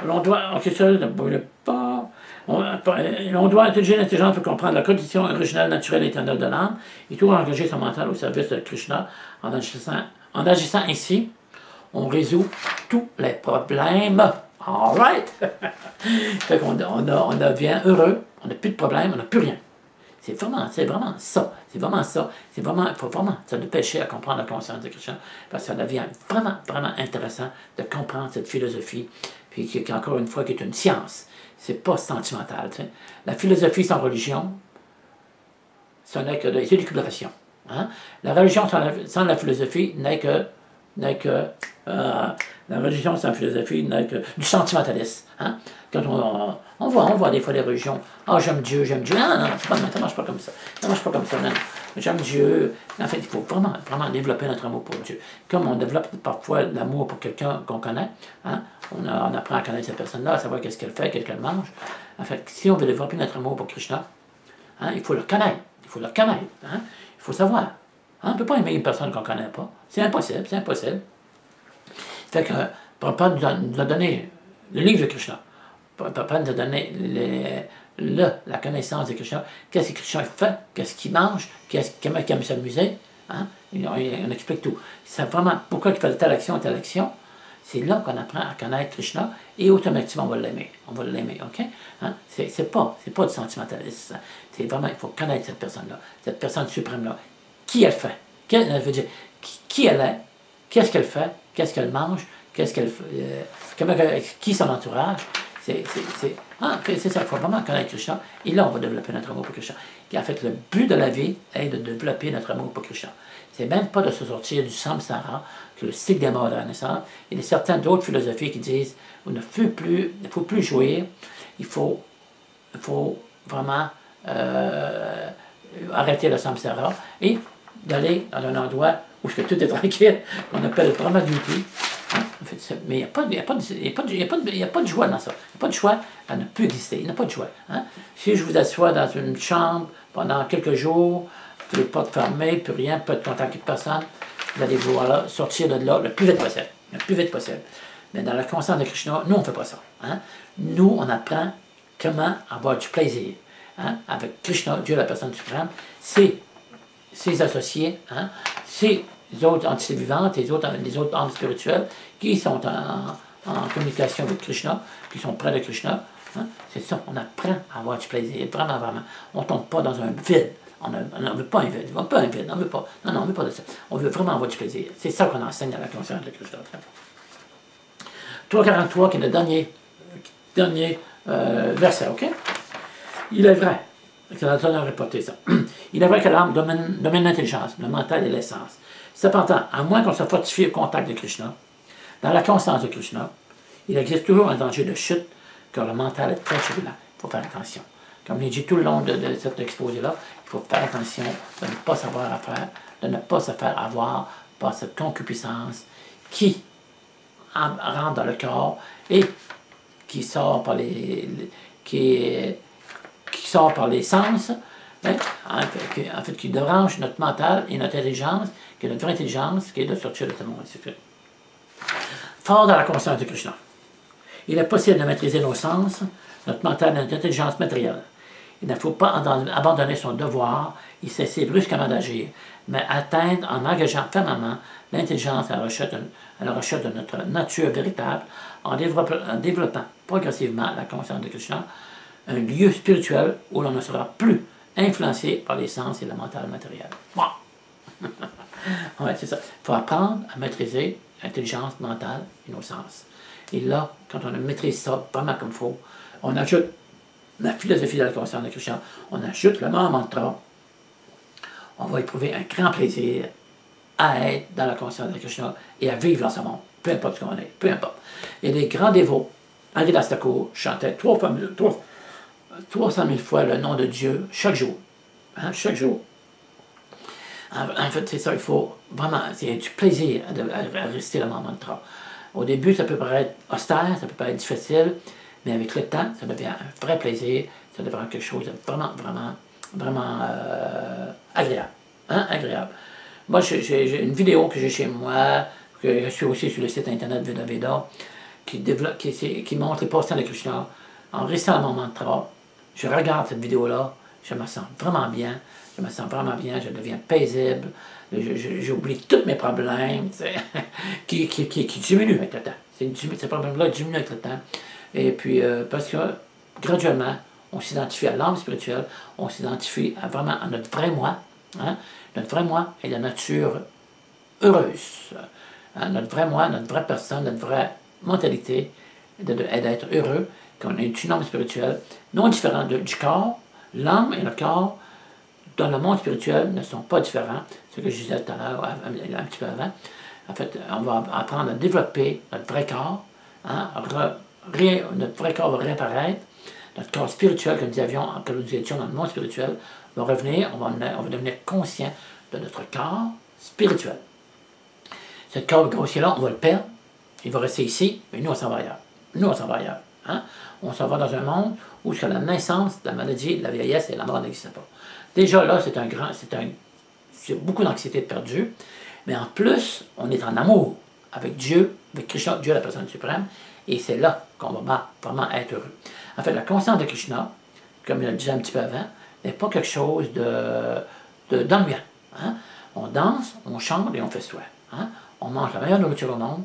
On doit, OK, ça, ne brûle pas. On doit intelliger l'intelligence pour comprendre la condition originale, naturelle et éternelle de l'âme et tout engager son mental au service de Krishna. En agissant ainsi, on résout tous les problèmes. All right! Fait qu'on devient heureux, on n'a plus de problème, on n'a plus rien. C'est vraiment ça. C'est vraiment ça. Il faut vraiment se dépêcher à comprendre la conscience de Krishna, parce que ça devient vraiment intéressant de comprendre cette philosophie, puis qui encore une fois, qui est une science. C'est pas sentimental. Tu sais. La philosophie sans religion, ce n'est que de l'élucubration. Hein? La religion sans la philosophie n'est que la religion sans philosophie n'est que du sentimentalisme. Hein? Quand on voit des fois des religions, j'aime Dieu. Ah non, ça ne marche pas comme ça. Ça ne marche pas comme ça, non. J'aime Dieu. En fait, il faut vraiment développer notre amour pour Dieu. Comme on développe parfois l'amour pour quelqu'un qu'on connaît, hein? On apprend à connaître cette personne-là, à savoir qu'est-ce qu'elle fait, qu'est-ce qu'elle mange. En fait, si on veut développer notre amour pour Krishna, hein, il faut le connaître. Hein? Il faut savoir. Hein? On ne peut pas aimer une personne qu'on ne connaît pas. C'est impossible. Fait que Prabhupada nous a donné le livre de Krishna. Prabhupada nous a donné la connaissance de Krishna. Qu'est-ce que Krishna fait? Qu'est-ce qu'il mange? Comment il aime s'amuser? Hein? On explique tout. C'est vraiment pourquoi il fait telle action. C'est là qu'on apprend à connaître Krishna et automatiquement on va l'aimer. OK? Hein? C'est pas du sentimentalisme. C'est vraiment, il faut connaître cette personne-là, cette personne suprême-là. Qui elle fait? Qui elle est? Qu'est-ce qu'elle fait? Qu'est-ce qu'elle mange? Qui son entourage? C'est ça, il faut vraiment connaître Krishna. Et là, on va développer notre amour pour Krishna. Et en fait, le but de la vie est de développer notre amour pour Krishna. C'est même pas de se sortir du samsara, que le cycle des morts de la naissance. Il y a certaines d'autres philosophies qui disent il ne faut plus jouir, il faut vraiment arrêter le samsara et d'aller dans un endroit où tout est tranquille, qu'on appelle Brahma-Duty. Hein? En fait, mais il n'y a pas de joie dans ça. Il n'y a pas de joie à ne plus exister. Il n'y a pas de joie. Hein? Si je vous assois dans une chambre pendant quelques jours, les portes fermées, plus rien, pas de contact avec personne, vous allez vouloir sortir de là le plus vite possible. Mais dans la conscience de Krishna, nous, on ne fait pas ça. Hein? Nous, on apprend comment avoir du plaisir. Hein? Avec Krishna, Dieu la personne suprême, ses associés, hein? Ses autres entités vivantes, les autres âmes spirituelles qui sont en communication avec Krishna, qui sont près de Krishna. Hein? C'est ça, on apprend à avoir du plaisir, vraiment. On ne tombe pas dans un vide. On ne veut pas un vide. On ne veut pas. Non, on ne veut pas de ça. On veut vraiment avoir du plaisir. C'est ça qu'on enseigne dans la conscience de Krishna. 3.43, qui est le dernier verset, OK? Il est vrai, ça a répété ça. Il est vrai que l'âme domine l'intelligence, le mental et l'essence. Cependant, à moins qu'on soit fortifié au contact de Krishna, dans la conscience de Krishna, il existe toujours un danger de chute, car le mental est très turbulent. Il faut faire attention. Comme je l'ai dit tout le long de cet exposé-là, il faut faire attention de ne pas savoir à faire, de ne pas se faire avoir par cette concupiscence qui rentre dans le corps et qui sort par qui sort par les sens, hein, en fait, qui dérange notre mental et notre intelligence, qui est notre vraie intelligence, qui est de sortir de ce monde. Fort dans la conscience de Krishna. Il est possible de maîtriser nos sens, notre mental et notre intelligence matérielle. Il ne faut pas abandonner son devoir et cesser brusquement d'agir, mais atteindre en engageant fermement l'intelligence à la recherche de notre nature véritable en développant progressivement la conscience de Krishna, un lieu spirituel où l'on ne sera plus influencé par les sens et le mental matériel. Wow. Ouais, c'est ça. Il faut apprendre à maîtriser l'intelligence mentale et nos sens. Et là, quand on maîtrise ça vraiment comme il faut, on ajoute la philosophie de la conscience de Krishna, on ajoute le mantra, on va éprouver un grand plaisir à être dans la conscience de Krishna et à vivre dans ce monde, peu importe ce qu'on est, peu importe. Et les grands dévots, Haridas Thakur chantait 300 000 fois le nom de Dieu chaque jour. Hein, chaque jour. En fait, c'est ça, il faut vraiment, c'est du plaisir à réciter le mantra. Au début, ça peut paraître austère, ça peut paraître difficile, mais avec le temps, ça devient un vrai plaisir, ça devient quelque chose de vraiment agréable. Hein, agréable. Moi, j'ai une vidéo que j'ai chez moi, que je suis aussi sur le site internet Veda Veda, qui montre les postings de Krishna. En récitant mon mantra, je regarde cette vidéo-là, je me sens vraiment bien, je deviens paisible, j'oublie tous mes problèmes qui diminuent avec le temps. Ces problèmes-là diminuent avec le temps. Et puis, parce que graduellement, on s'identifie à l'âme spirituelle, on s'identifie vraiment à notre vrai moi. Hein? Notre vrai moi est la nature heureuse. Hein? Notre vrai moi, notre vraie personne, notre vraie mentalité est d'être heureux, qu'on est une âme spirituelle, non différente du corps. L'âme et le corps, dans le monde spirituel, ne sont pas différents. Ce que je disais tout à l'heure, un petit peu avant. En fait, on va apprendre à développer notre vrai corps. Hein? Notre vrai corps va réapparaître. Notre corps spirituel, que nous étions dans le monde spirituel, va revenir. On va devenir conscient de notre corps spirituel. Ce corps grossier-là, on va le perdre. Il va rester ici, mais nous, on s'en va ailleurs. Nous, on s'en va ailleurs. Hein? On s'en va dans un monde où jusqu'à la naissance, la maladie, la vieillesse et la mort n'existent pas. Déjà là, c'est beaucoup d'anxiété perdue, mais en plus, on est en amour avec Dieu, avec Krishna, Dieu la personne suprême, et c'est là qu'on va vraiment être heureux. En fait, la conscience de Krishna, comme je le disais un petit peu avant, n'est pas quelque chose d'ennuyant. Hein? On danse, on chante et on fait soi. Hein? On mange la meilleure nourriture au monde.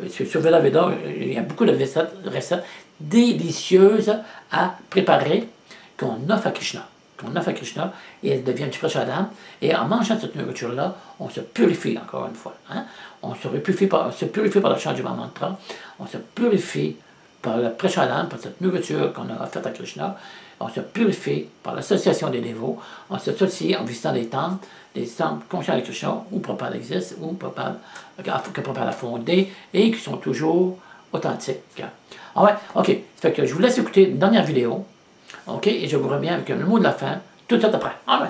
Sur Veda Veda, il y a beaucoup de recettes délicieuses à préparer qu'on offre à Krishna. Et elle devient du prashadam. Et en mangeant cette nourriture-là, on se purifie encore une fois. Hein? On se purifie par le chant du mantra, on se purifie par le prashadam, par cette nourriture qu'on a offerte à Krishna, on se purifie par l'association des dévots, on s'associe en visitant des temples conscients de Krishna, où Prabhupada existe, que Prabhupada a fondé, et qui sont toujours authentiques. Ah ouais, ok, fait que je vous laisse écouter une dernière vidéo, ok, et je vous reviens avec le mot de la fin, tout de suite après. Ah ouais.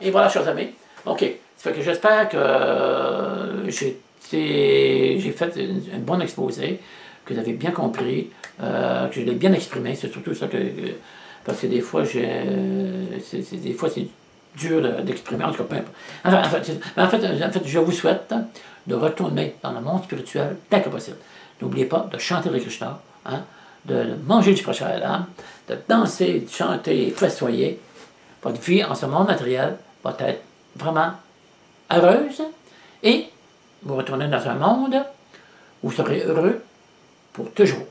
Et voilà, chers amis. OK. Ça fait que j'espère que j'ai fait un bon exposé, que vous avez bien compris, que je l'ai bien exprimé. C'est surtout ça que... Parce que des fois, c'est dur d'exprimer. En tout cas, peu importe. En fait, je vous souhaite de retourner dans le monde spirituel dès que possible. N'oubliez pas de chanter le Krishna, hein, de manger du prasharam, de danser, de chanter et festoyer. Votre vie en ce monde matériel va être vraiment heureuse et vous retournez dans un monde où vous serez heureux pour toujours,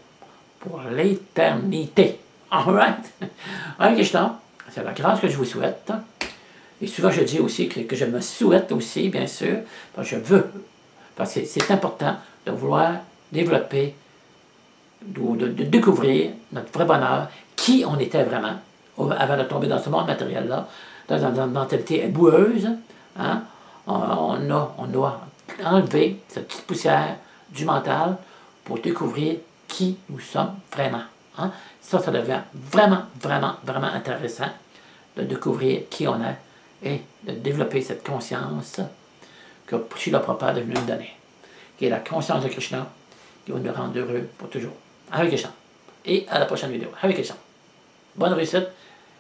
pour l'éternité. Alright? Hare Krishna, c'est la grâce que je vous souhaite. Et souvent je dis aussi que je me souhaite aussi, bien sûr, parce que je veux. Parce que c'est important de vouloir développer, de découvrir notre vrai bonheur, qui on était vraiment, avant de tomber dans ce monde matériel-là, dans une mentalité boueuse. Hein? On doit enlever cette petite poussière du mental pour découvrir qui nous sommes vraiment. Hein? Ça devient vraiment, vraiment, vraiment intéressant de découvrir qui on est et de développer cette conscience que Srila Prabhupada est venu nous donner, qui est la conscience de Krishna, qui va nous rendre heureux pour toujours. Hare Krishna. Et à la prochaine vidéo. Hare Krishna. Bonne réussite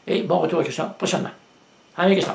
et bon retour à Krishna prochainement. Hare Krishna.